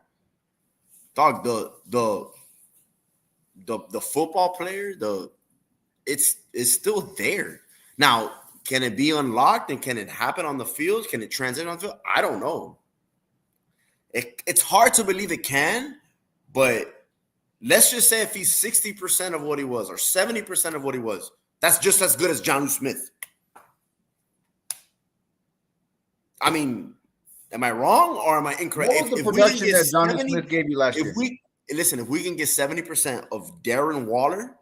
dog, the football player, it's still there. Now, can it be unlocked and can it happen on the field? Can it transition on the field? I don't know. It's hard to believe it can, but let's just say if he's 60% of what he was or 70% of what he was, that's just as good as Jonnu Smith. I mean, am I wrong or am I incorrect? What was the production that Jonnu Smith gave you last year? If we can get 70% of Darren Waller,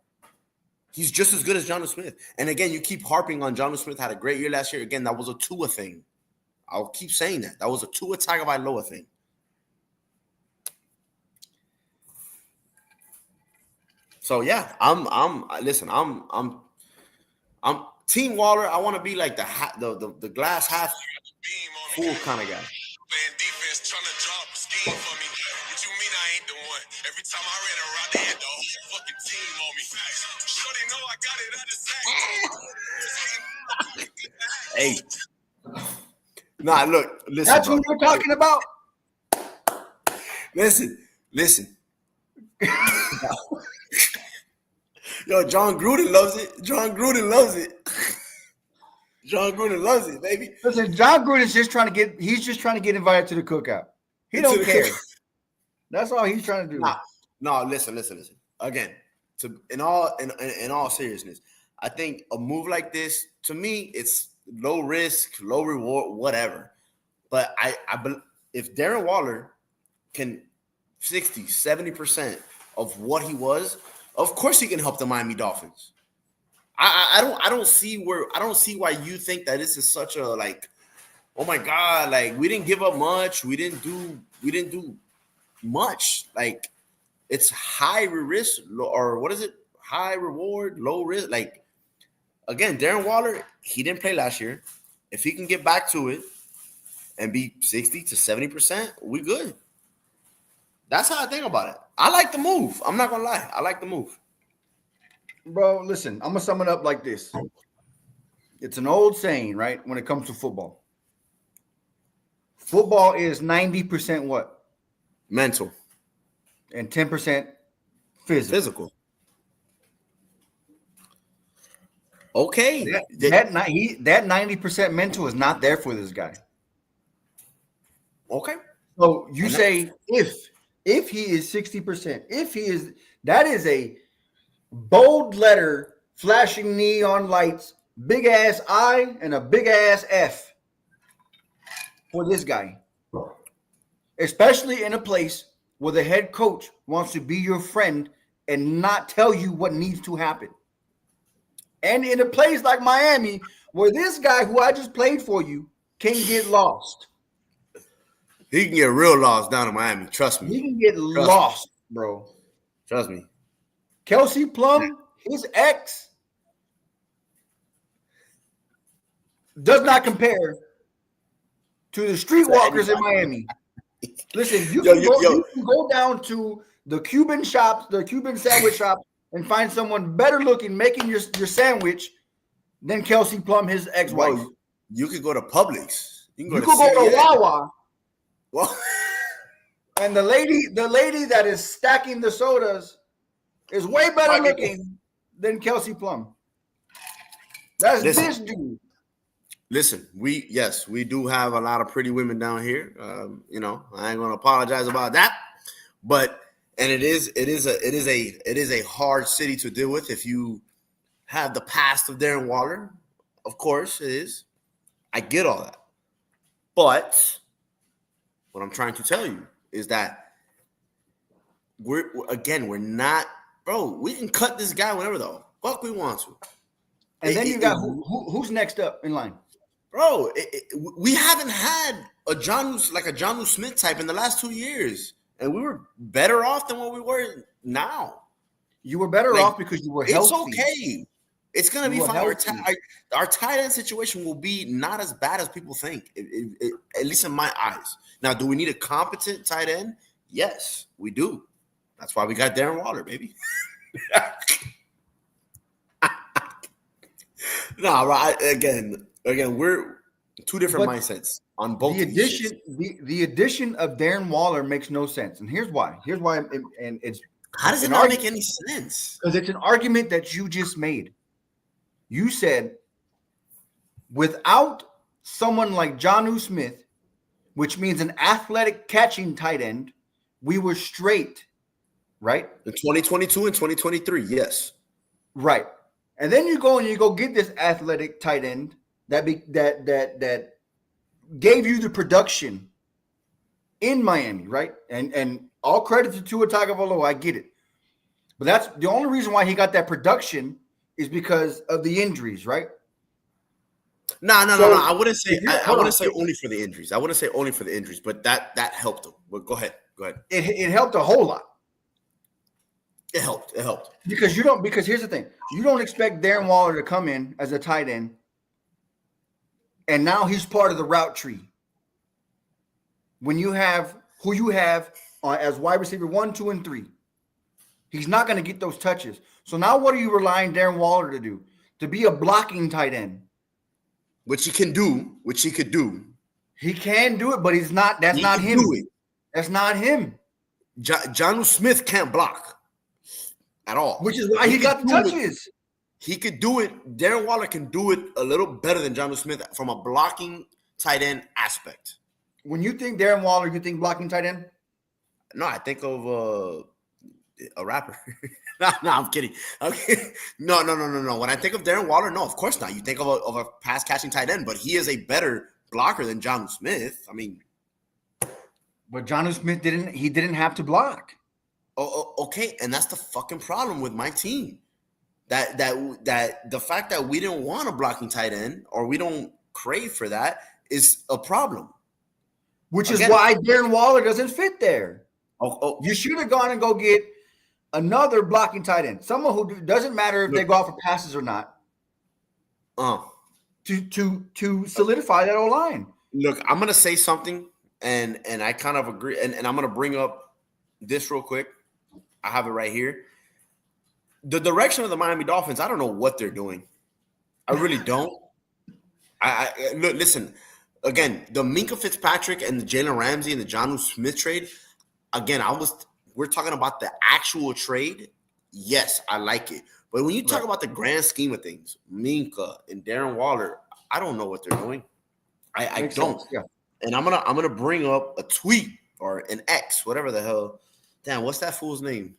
he's just as good as Jonnu Smith. And again, you keep harping on Jonnu Smith had a great year last year. Again, that was a Tua thing. I'll keep saying that. That was a Tua Tagovailoa thing. So yeah, I'm Team Waller. I want to be like the glass half full kind of guy. Defense trying to drop a scheme for me. What you mean I ain't the one? Every time I ran around, they had the whole fucking team on me. Shorty know I got it under sack. Hey. Nah, look, listen. That's what we're talking about. Listen. Yo, John Gruden loves it. John Gruden loves it, baby. Listen, John Gruden's just trying to get invited to the cookout. He don't care. That's all he's trying to do. No, listen. Again, in all seriousness, I think a move like this, to me, it's low risk, low reward, whatever. But if Darren Waller can 60, 70% of what he was, of course he can help the Miami Dolphins. I don't see why you think that this is such a like, oh my God, like we didn't give up much, we didn't do much. Like it's high risk or what is it? High reward, low risk. Like again, Darren Waller, he didn't play last year. If he can get back to it and be 60 to 70%, we good. That's how I think about it. I like the move. I'm not gonna lie. I like the move. Bro, listen, I'm gonna sum it up like this. It's an old saying, right? When it comes to football. Football is 90% what? Mental. And 10% physical. Okay. That 90% mental is not there for this guy. Okay. So you say if he is 60%, if he is, that is a bold letter, flashing neon lights, big ass I and a big ass F for this guy. Especially in a place where the head coach wants to be your friend and not tell you what needs to happen. And in a place like Miami, where this guy who I just played for you can get lost. He can get real lost down in Miami. Trust me. He can get lost, bro. Trust me. Kelsey Plum, his ex, does not compare to the streetwalkers in Miami. Listen, you can go down to the Cuban shops, the Cuban sandwich shop, and find someone better looking making your sandwich than Kelsey Plum, his ex-wife. Bro, you could go to Publix. You could go to Wawa. Well, and the lady that is stacking the sodas is way better looking than Kelsey Plum. That's this dude. Listen, we do have a lot of pretty women down here. I ain't gonna apologize about that, but it is a hard city to deal with if you have the past of Darren Waller. Of course, it is. I get all that, but what I'm trying to tell you is that we're not, bro. We can cut this guy whenever the fuck we want to. And then you got who's next up in line? Bro, we haven't had a Jonnu Smith type in the last 2 years, and we were better off than what we were now. You were better off because you were healthy. It's okay. It's gonna be fine. Our tight end situation will be not as bad as people think, at least in my eyes. Now, do we need a competent tight end? Yes, we do. That's why we got Darren Waller, baby. No, right. Again, we're two different mindsets on both. The addition of Darren Waller makes no sense, and here's why. And it's how does it not make any sense? Because it's an argument that you just made. You said without someone like Jonnu Smith, which means an athletic catching tight end, we were straight, right? In 2022 and 2023, yes, right. And then you go get this athletic tight end that gave you the production in Miami, right? And all credit to Tua Tagovailoa, I get it. But that's the only reason why he got that production is because of the injuries, right? No. I wouldn't say only for the injuries. I wouldn't say only for the injuries, but that helped him. But go ahead. It helped a whole lot. It helped. Because here's the thing. You don't expect Darren Waller to come in as a tight end, and now he's part of the route tree. When you have who you have as wide receiver 1, 2, and 3, he's not going to get those touches. So now what are you relying Darren Waller to do? To be a blocking tight end. Which he could do. He can do it, but he's not. That's not him. That's not him. Jonnu Smith can't block at all. Which is why he got the touches. He could do it. Darren Waller can do it a little better than Jonnu Smith from a blocking tight end aspect. When you think Darren Waller, you think blocking tight end? No, I think of a rapper. No, I'm kidding. Okay. No. When I think of Darren Waller, no, of course not. You think of a pass catching tight end, but he is a better blocker than Jonnu Smith. I mean, but Jonnu Smith didn't have to block. Oh, okay, and that's the fucking problem with my team. That the fact that we didn't want a blocking tight end or we don't crave for that is a problem. Which is why Darren Waller doesn't fit there. You should have gone and go get another blocking tight end. Someone who doesn't matter if they go out for passes or not. to solidify that O-line. Look, I'm gonna say something, and I kind of agree, and I'm gonna bring up this real quick. I have it right here. The direction of the Miami Dolphins, I don't know what they're doing. I really don't. I look, listen, again, the Minka Fitzpatrick and the Jalen Ramsey and the Jonnu Smith trade. Again, we're talking about the actual trade. Yes, I like it. But when you talk about the grand scheme of things, Minka and Darren Waller, I don't know what they're doing. I don't. Yeah. And I'm gonna bring up a tweet or an X, whatever the hell. Damn, what's that fool's name?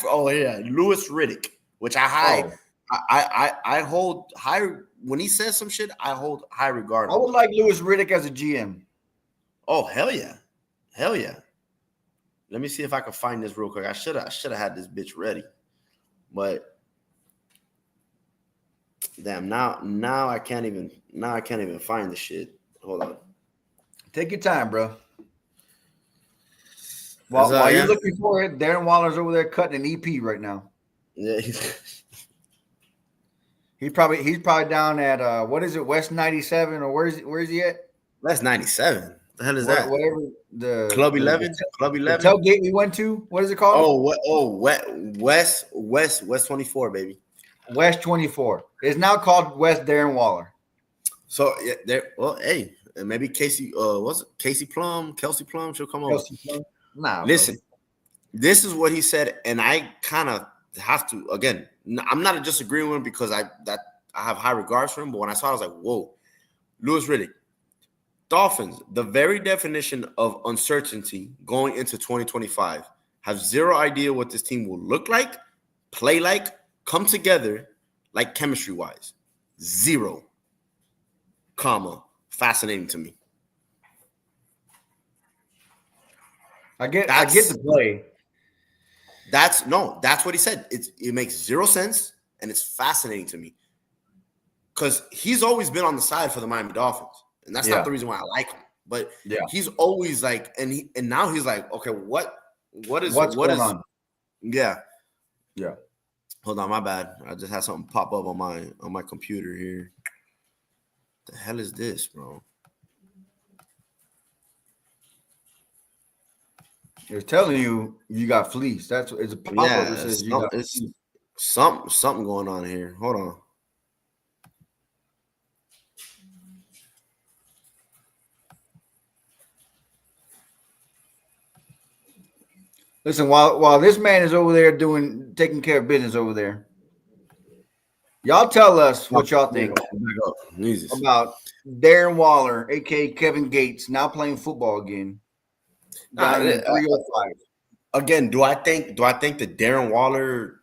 Oh yeah, Louis Riddick, which I hold high when he says some shit. I hold high regard. I would like Louis Riddick as a GM. Oh hell yeah, hell yeah. Let me see if I can find this real quick. I should have had this bitch ready, but damn, now I can't even find the shit. Hold on. Take your time, bro. While you're looking for it, Darren Waller's over there cutting an EP right now. Yeah, he's probably down at what is it, West 97, or where is he at? That's 97. The hell is that? Whatever the Club 11. Club 11. The tailgate we went to. What is it called? West 24, baby. West 24. It's now called West Darren Waller. So yeah, there. Well, hey, maybe Casey. Was it Kelsey Plum? She'll come over. Nah, listen, this is what he said, and I kind of have to. Again, I'm not disagreeing with him because I have high regards for him. But when I saw it, I was like, whoa, Louis Riddick. Dolphins, the very definition of uncertainty going into 2025, have zero idea what this team will look like, play like, come together, like chemistry-wise. Zero. Fascinating to me. I get the play. That's what he said. It makes zero sense, and it's fascinating to me. Because he's always been on the side for the Miami Dolphins. And that's not the reason why I like him. But he's always like, and now he's like, okay, what's going on? Yeah. Yeah. Hold on, my bad. I just had something pop up on my computer here. The hell is this, bro? It's telling you got fleeced. That's it's a pop-up that says you got fleeced. Something going on here. Hold on. Listen, while this man is over there taking care of business over there, y'all tell us what y'all think about Darren Waller, aka Kevin Gates, now playing football again. Down in 305. Again, do I think the Darren Waller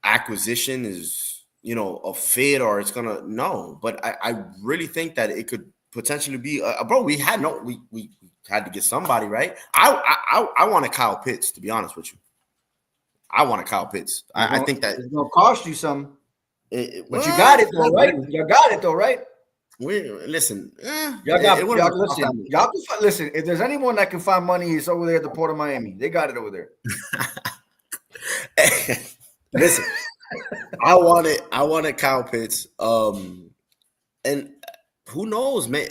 acquisition is a fit or it's gonna but I really think that it could potentially be bro. We had to get somebody, right? I want a Kyle Pitts, to be honest with you. I want a Kyle Pitts. I think that it's gonna cost you some, but you got it though, right? You got it though, right? Listen. Y'all listen. If there's anyone that can find money, it's over there at the Port of Miami. They got it over there. Listen, I wanted Kyle Pitts. And who knows, man?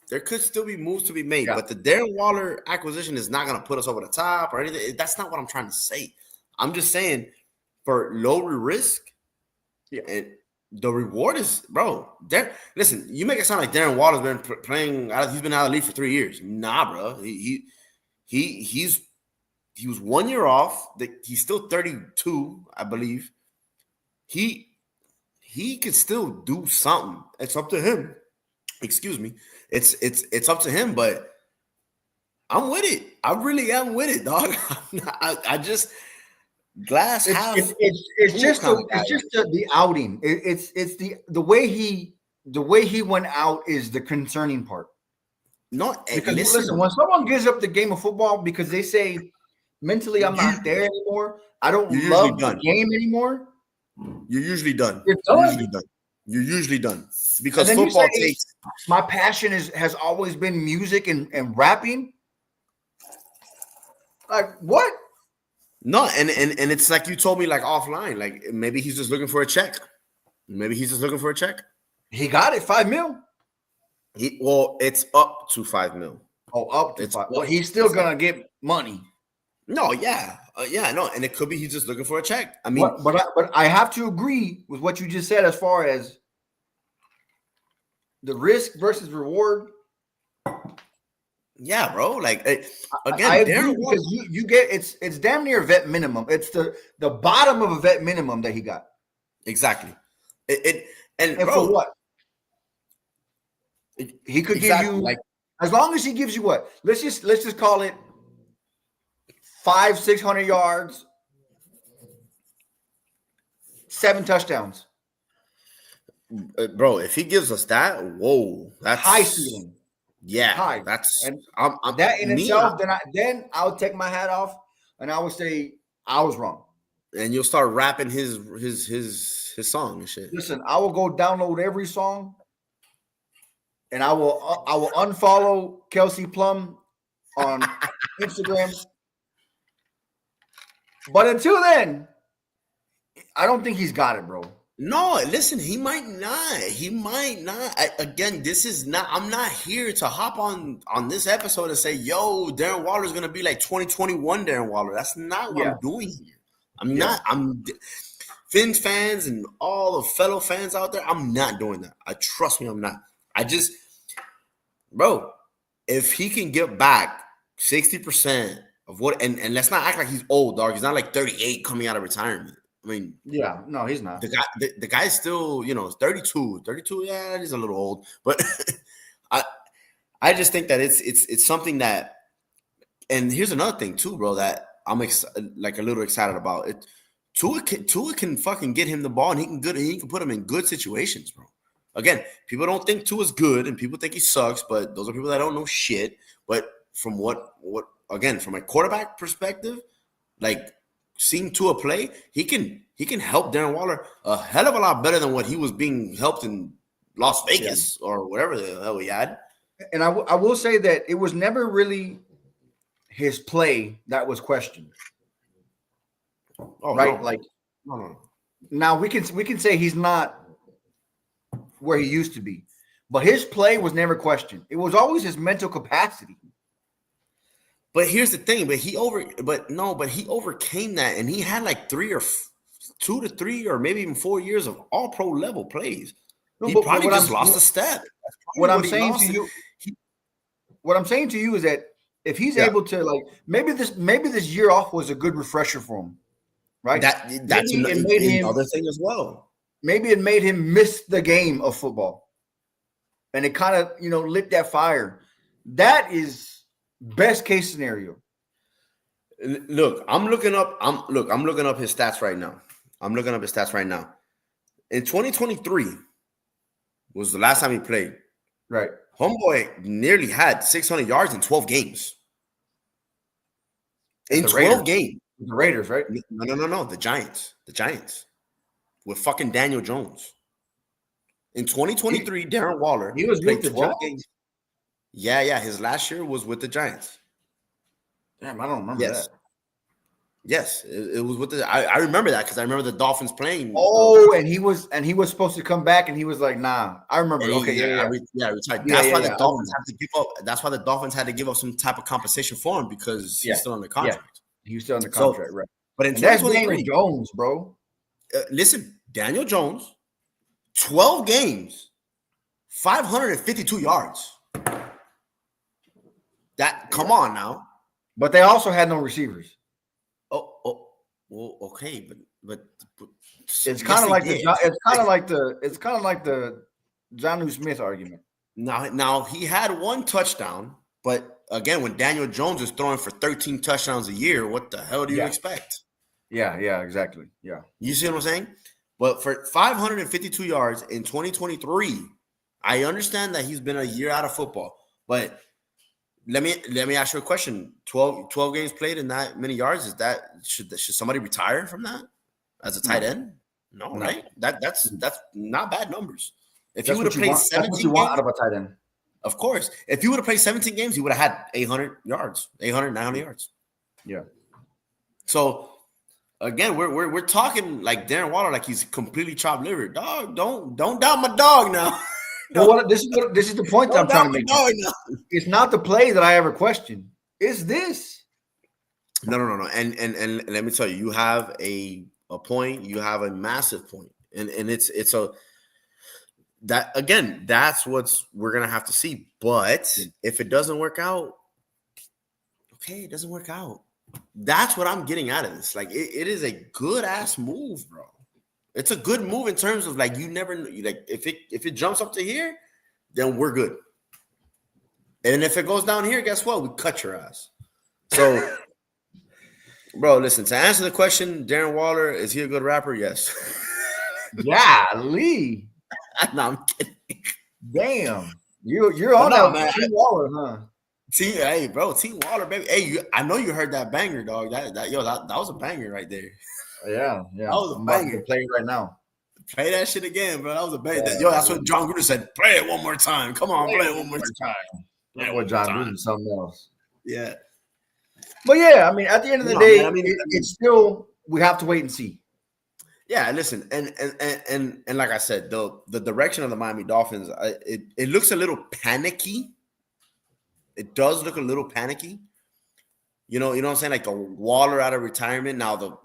There could still be moves to be made, but the Darren Waller acquisition is not going to put us over the top or anything. That's not what I'm trying to say. I'm just saying for lower risk, and the reward is, bro. Listen, you make it sound like Darren Waller's been playing. He's been out of the league for 3 years. Nah, bro. He was 1 year off. He's still 32, I believe. He could still do something. It's up to him. Excuse me. It's up to him, but I'm with it. I really am with it, dog. I just glass half. It's just the outing. It's the way he went out is the concerning part. Because listen, when someone gives up the game of football because they say mentally I'm not there anymore, I don't love the game anymore. You're usually done. You're usually done because football takes. My passion has always been music and rapping. Like what? No, and it's like you told me like offline. Like maybe he's just looking for a check. Maybe he's just looking for a check. He got it, $5 million. Well, it's up to $5 million. Oh, up to It's five. up. Well, he's still gonna get money. No, yeah, no, and it could be he's just looking for a check. I mean, But I have to agree with what you just said as far as the risk versus reward. yeah, bro. Like again, I agree Darren because you get it's damn near vet minimum. It's the bottom of a vet minimum that he got. exactly. And And bro, for what? He could exactly, give you like as long as he gives you what? Let's just call it 500-600 yards, 7 touchdowns. bro, if he gives us that, whoa, that's High ceiling. Yeah, High. that's And I'm that in me, itself, then I'll take my hat off and I would say I was wrong. and you'll start rapping his song and shit. Listen, I will go download every song, and I will unfollow Kelsey Plum on Instagram. But until then, I don't think he's got it, bro. No, listen, he might not. He might not. Again, this is not. I'm not here to hop on this episode and say, "Yo, Darren Waller's gonna be like 2021 Darren Waller." That's not what I'm doing here. I'm not. I'm Finns fans and all the fellow fans out there. I'm not doing that. Trust me, I'm not. I just, bro, if he can get back 60% of what, and let's not act like he's old, dog. He's not like 38 coming out of retirement. I mean, yeah, no, he's not. The guy's still, 32. 32, yeah, he's a little old. But I just think that it's something that, and here's another thing too, bro, that I'm like a little excited about. Tua can fucking get him the ball, and he can put him in good situations, bro. Again, people don't think Tua's good, and people think he sucks, but those are people that don't know shit. But from what again, from a quarterback perspective, like seeing Tua play, he can help Darren Waller a hell of a lot better than what he was being helped in Las Vegas or whatever the hell he had. And I will say that it was never really his play that was questioned. Oh, right? no. Like No. now we can say he's not where he used to be, but his play was never questioned. It was always his mental capacity. But here's the thing, he overcame that, and he had like 2 to 3 or maybe even 4 years of all pro level plays. No, he but probably what just I'm- lost a step. What I'm saying to you is that if he's able to, like, maybe this year off was a good refresher for him, right? That's Maybe it made him another thing as well. Maybe it made him miss the game of football, and it kind of lit that fire. That is best case scenario. Look, I'm looking up his stats right now. In 2023 was the last time he played. Right. Homeboy nearly had 600 yards in 12 games. In 12 Raiders. games. The Raiders, right? No. The Giants. With fucking Daniel Jones. In 2023, Darren Waller he was played with the 12 Giants? games. Yeah. His last year was with the Giants. Damn, I don't remember that. Yes, it was with the. I remember that because I remember the Dolphins playing. Oh, and he was supposed to come back, and he was like, "Nah." I remember. Okay, retired. That's why the Dolphins had to give up. That's why the Dolphins had to give up some type of compensation for him because he's still under contract. He was still under contract, right? But in that's 2023, Daniel Jones, bro. Listen, Daniel Jones, 12 games, 552 yards. Come on now. But they also had no receivers. Oh, well, okay, but it's kind of like the Jonnu Smith argument. Now he had one touchdown, but again, when Daniel Jones is throwing for 13 touchdowns a year, what the hell do you expect? Yeah, exactly. Yeah, you see what I'm saying? But for 552 yards in 2023, I understand that he's been a year out of football, but let me ask you a question. 12 games played and that many yards, should somebody retire from that as a tight end? No, right? That's not bad numbers. If you would have played 17 games out of a tight end. Of course. If you would have played 17 games, you would have had 800 yards, 900 yards. Yeah. So again, we're talking like Darren Waller, like he's completely chopped liver. Dog, don't doubt my dog now. Well, this is the point that I'm trying to make. Dog now. It's not the play that I ever questioned. It's this. No. And let me tell you, you have a point. You have a massive point, and it's a that again. That's what we're gonna have to see. But if it doesn't work out, okay, it doesn't work out. That's what I'm getting out of this. Like it is a good ass move, bro. It's a good move in terms of like you never like if it jumps up to here, then we're good. And if it goes down here, guess what? We cut your ass. So, bro, listen. To answer the question, Darren Waller, is he a good rapper? Yes. Yeah, Lee. No, I'm kidding. Damn, you're on that T Waller, huh? Hey, bro, T Waller, baby. Hey, I know you heard that banger, dog. That was a banger right there. Yeah. That was a banger. Play it right now. Play that shit again, bro. That was a banger. Yeah, Yo, that's what John Gruden said. Play it one more time. Come on, play it one more time. That's what John Gruden is something else. Yeah. But yeah, I mean, at the end of the day, man, I mean, it's still we have to wait and see. Yeah, listen, and like I said, the direction of the Miami Dolphins, it looks a little panicky. It does look a little panicky. You know what I'm saying? Like the Waller out of retirement. Now,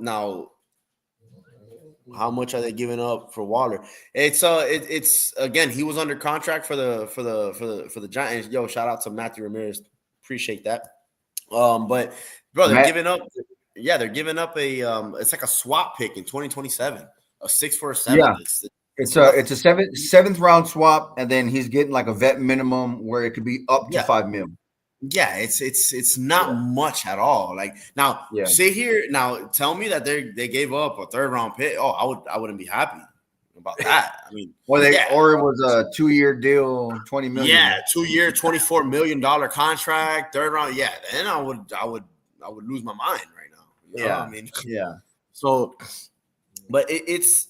how much are they giving up for Waller? It's again, he was under contract for the Giants. Yo, shout out to Matthew Ramirez. Appreciate that. But bro, they're giving up. Yeah, they're giving up a it's like a swap pick in 2027, a 6 for a 7. Yeah. It's a seventh round swap, and then he's getting like a vet minimum where it could be up to $5 million. Yeah, it's not much at all. Like now, sit here now. Tell me that they gave up a 3rd round pick. Oh, I wouldn't be happy about that. I mean, or it was a 2-year deal, $20 million. Yeah, 2-year, $24 million contract, 3rd round. Yeah, then I would lose my mind right now. You know what I mean, yeah. So, but it's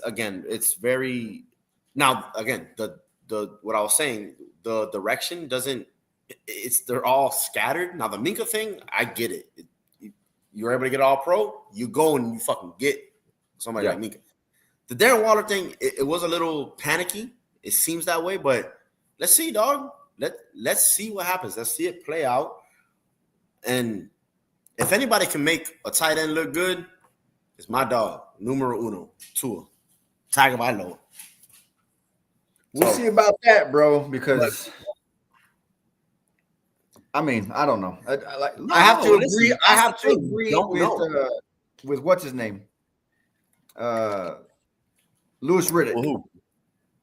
again, it's very now again the what I was saying, the direction doesn't. They're all scattered. Now the Minka thing, I get it. You're able to get all pro, you go and you fucking get somebody like Minka. The Darren Waller thing, it was a little panicky. It seems that way, but let's see, dog. Let's see what happens. Let's see it play out. And if anybody can make a tight end look good, it's my dog, numero uno, Tua Tagovailoa. We'll see about that, bro, because I mean, I don't know. I have to agree. I have to agree with what's his name, Louis Riddick.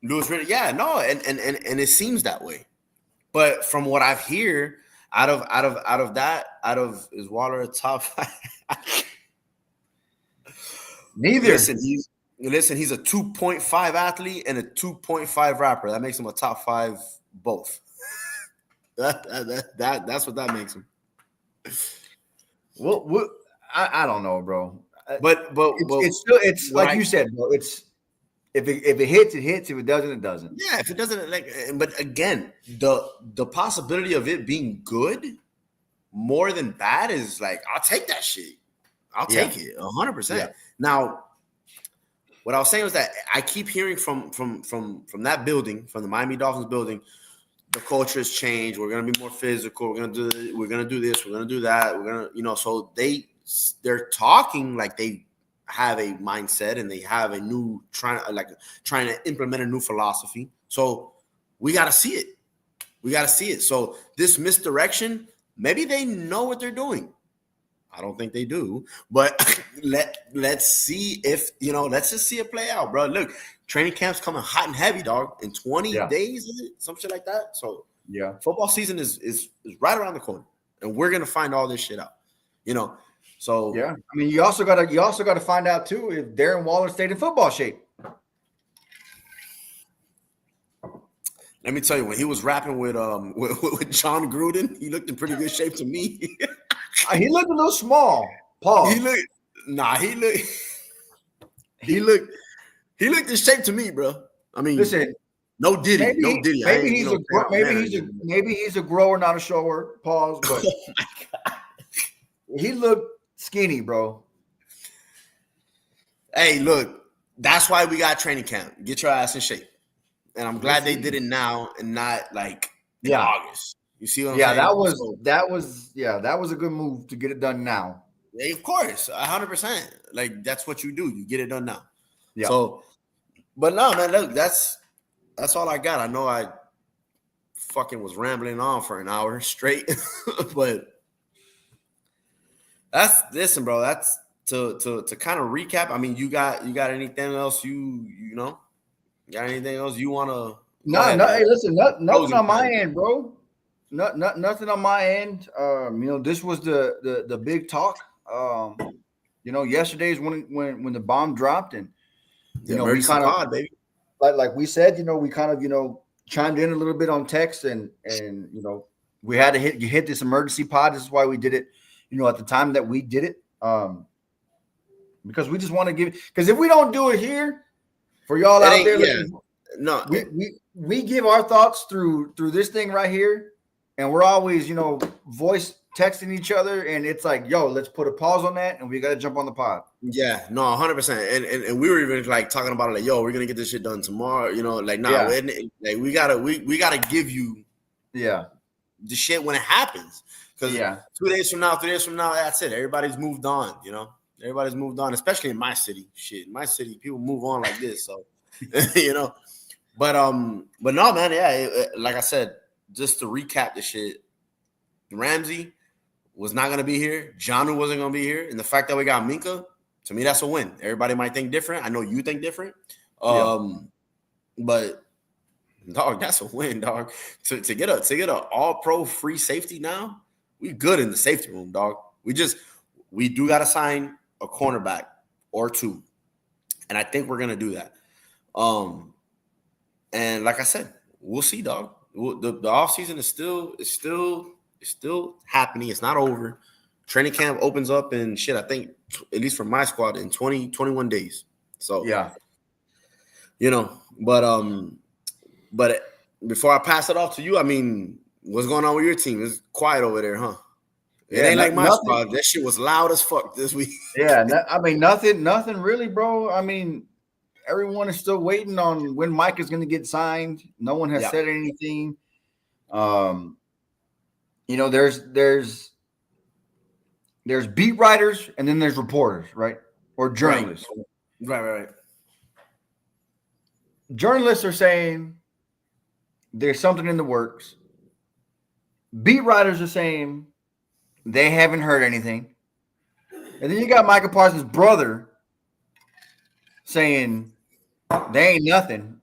Louis Riddick, yeah, no, and it seems that way. But from what I've heard, out of is Waller a top 5? Neither. Listen, he's a 2.5 athlete and a 2.5 rapper. That makes him a top 5 both. That's what that makes him. Well, I don't know, bro. But it's like you said, bro. It's if it hits, it hits. If it doesn't, it doesn't. Yeah, if it doesn't, but again, the possibility of it being good more than bad is like I'll take that shit. I'll take it 100%. Now, what I was saying was that I keep hearing from that building, from the Miami Dolphins building. The culture has changed. We're gonna be more physical. We're gonna do this. We're gonna do that. We're gonna, so they're talking like they have a mindset and they have a new trying to implement a new philosophy. So we gotta see it. So this misdirection, maybe they know what they're doing. I don't think they do, but let's see if let's just see it play out, bro. Look. Training camp's coming hot and heavy, dog. In 20 days, is it? Some shit like that. So football season is right around the corner, and we're gonna find all this shit out. So I mean, you also gotta find out too if Darren Waller stayed in football shape. Let me tell you, when he was rapping with John Gruden, he looked in pretty good shape to me. He looked a little small. Paul. He looked in shape to me, bro. I mean, listen, no Diddy. Maybe he's a grower, not a shower. Pause. But he looked skinny, bro. Hey, look, that's why we got training camp. Get your ass in shape. And I'm glad they did it now and not like in August. You see what I'm saying? That was a good move to get it done now. Yeah, of course, 100%. Like that's what you do. You get it done now. Yeah. So, but no, man, look, that's all I got. I know I fucking was rambling on for an hour straight, but listen, bro. That's to kind of recap. I mean, you got anything else you know? Got anything else you want to? No. Hey, listen, nothing on my end, bro. Nothing on my end. This was the big talk. Yesterday's when the bomb dropped, and we kind of baby. like we said, we kind of chimed in a little bit on text, and we had to hit this emergency pod. This is why we did it. At the time that we did it, because we just want to give. Because if we don't do it here, for y'all out there, we give our thoughts through this thing right here, and we're always voice texting each other, and it's like, yo, let's put a pause on that, and we got to jump on the pod. Yeah, no, 100%. And we were even like talking about it, like, yo, we're gonna get this shit done tomorrow. Like, like we gotta give you the shit when it happens. Because 2 days from now, 3 days from now, that's it. Everybody's moved on. Everybody's moved on, especially in my city. Shit, in my city, people move on like this. So, But no, man. Yeah, like I said, just to recap the shit, Ramsey was not gonna be here. Jonnu wasn't gonna be here, and the fact that we got Minka, to me, that's a win. Everybody might think different. I know you think different. But dog, that's a win, dog. To get a all pro free safety now. We good in the safety room, dog. We do got to sign a cornerback or two, and I think we're gonna do that. And like I said, we'll see, dog. The offseason is still happening. It's not over. Training camp opens up in shit. I think at least for my squad in 21 days. So but before I pass it off to you, I mean, what's going on with your team? It's quiet over there, huh? It ain't like my squad. That shit was loud as fuck this week. Yeah, I mean, nothing really, bro. I mean, everyone is still waiting on when Mike is going to get signed. No one has said anything. There's beat writers and then there's reporters, right? Or journalists. Right. Journalists are saying there's something in the works. Beat writers are saying they haven't heard anything. And then you got Micah Parsons' brother saying they ain't nothing.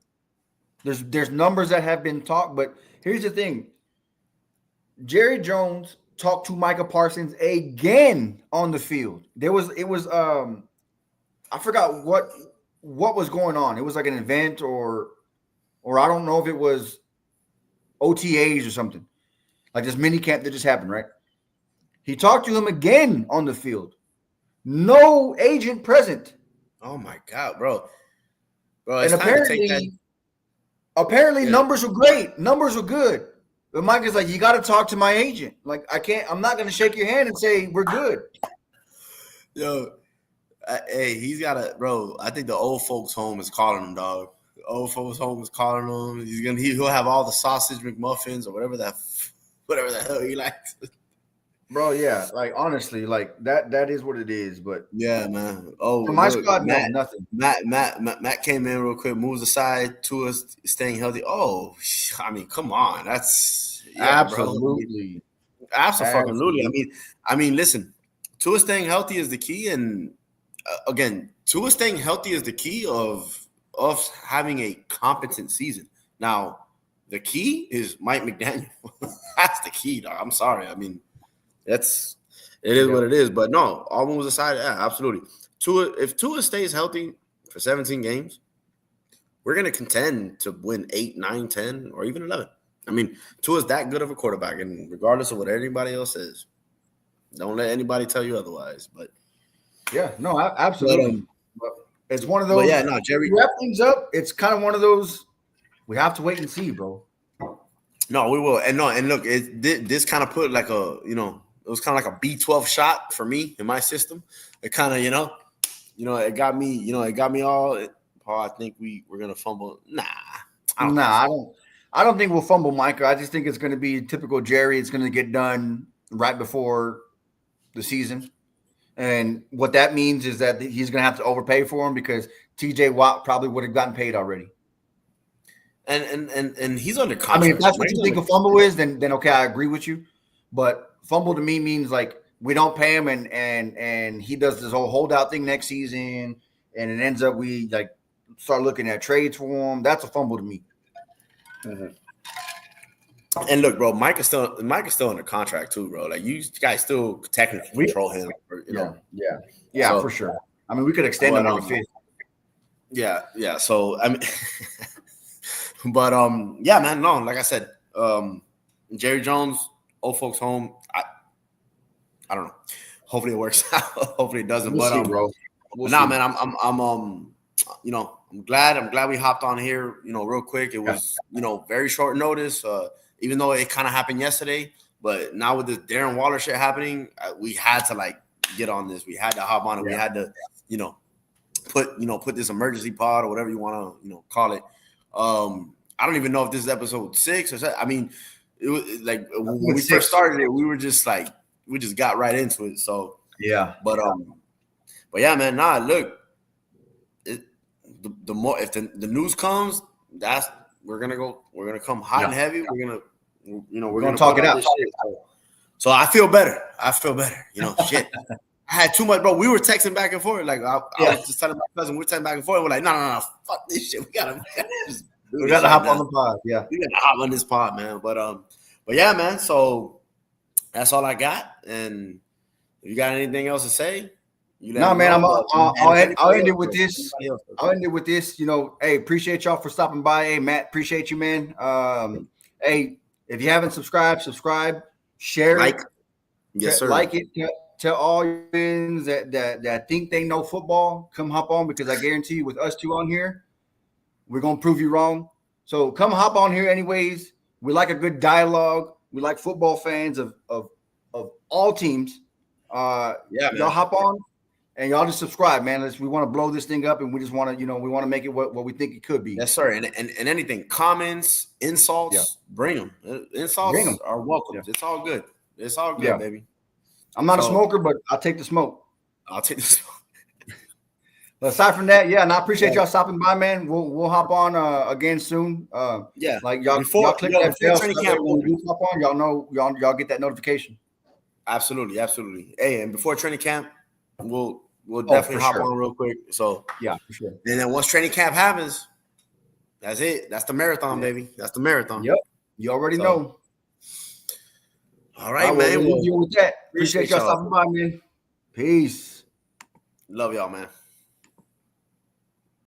There's numbers that have been talked, but here's the thing. Jerry Jones talked to Micah Parsons again on the field. It was I forgot what was going on. It was like an event or I don't know if it was OTAs or something. Like this mini camp that just happened, right? He talked to him again on the field. No agent present. Oh my God, bro. And apparently numbers were great. Numbers were good. But Mike is like, you got to talk to my agent. Like, I'm not going to shake your hand and say we're good. Yo, hey, he's got a, bro. I think the old folks home is calling him, dog. The old folks home is calling him. He'll have all the sausage McMuffins or whatever the hell he likes. Bro, yeah, like honestly, like that is what it is. But yeah, man. Oh, for my squad, nothing. Matt came in real quick, moves aside to us staying healthy. Oh, I mean, come on, that's absolutely, absolutely. I mean, listen, Tua staying healthy is the key, and again, Tua staying healthy is the key of having a competent season. Now, the key is Mike McDaniel. That's the key, dog. I'm sorry. I mean. It is what it is. But no, all moves aside, yeah, absolutely. If Tua stays healthy for 17 games, we're going to contend to win 8, 9, 10, or even 11. I mean, Tua's that good of a quarterback, and regardless of what anybody else says, don't let anybody tell you otherwise. But yeah, no, absolutely. But it's one of those. Yeah, no, Jerry. Wrap things up. It's kind of one of those. We have to wait and see, bro. No, we will. And look, this kind of put like a, it was kind of like a B12 shot for me in my system. It kind of, it got me all. Paul, I think we're gonna fumble. Nah, I don't think we'll fumble, Micah. I just think it's going to be typical Jerry. It's going to get done right before the season. And what that means is that he's going to have to overpay for him because TJ Watt probably would have gotten paid already. And he's under contract. I mean, if that's what you think a fumble is, then okay, I agree with you. But fumble to me means like we don't pay him and he does this whole holdout thing next season, and it ends up we like start looking at trades for him. That's a fumble to me. Mm-hmm. And look, bro, Mike is still under contract too, bro. Like you guys still technically control him. Yeah, so, for sure. I mean, we could extend him on the fifth. Yeah. So I mean, but yeah, man. No, like I said, Jerry Jones, old folks home. I don't know. Hopefully it works out. Hopefully it doesn't. We'll see, bro. Man, I'm glad we hopped on here, real quick. It was, very short notice, even though it kind of happened yesterday. But now with this Darren Waller shit happening, we had to get on this. We had to hop on it. We had to, put this emergency pod or whatever you want to, call it. I don't even know if this is episode 6 or 7. I mean, it was like when we first started it, we were just we just got right into it. So yeah, but yeah, man. Nah, look. The more if the news comes, we're gonna come hot and heavy. We're gonna talk it out. So I feel better. Shit. I had too much, bro. We were texting back and forth. Like I was just telling my cousin, we're texting back and forth. We're like, no, fuck this shit. We gotta hop on the pod. Yeah, we gotta hop on this pod, man. But yeah, man. So that's all I got. And if you got anything else to say. No, man, I'll end it with this. I'll end it with this. Hey, appreciate y'all for stopping by. Hey, Matt, appreciate you, man. Hey, if you haven't subscribed, share it. Yes, sir. Like it. Tell all your friends that think they know football, come hop on because I guarantee you with us two on here, we're going to prove you wrong. So come hop on here anyways. We like a good dialogue. We like football fans of all teams. Y'all hop on. And y'all just subscribe, man. We want to blow this thing up, and we just want to, we want to make it what we think it could be. Yes, sir. And anything, comments, insults, bring them. Insults are welcome. Yeah. It's all good. It's all good, baby. I'm not a smoker, but I'll take the smoke. But aside from that, and I appreciate y'all stopping by, man. We'll hop on again soon. Like y'all click that bell. When we do hop on, y'all know y'all get that notification. Absolutely. Hey, and before training camp, we'll definitely hop on real quick. So yeah, for sure. And then once training camp happens, that's it. That's the marathon, baby. That's the marathon. Yep. You already know. All right, man. We'll deal with that. Appreciate y'all stopping by, man. Peace. Love y'all, man.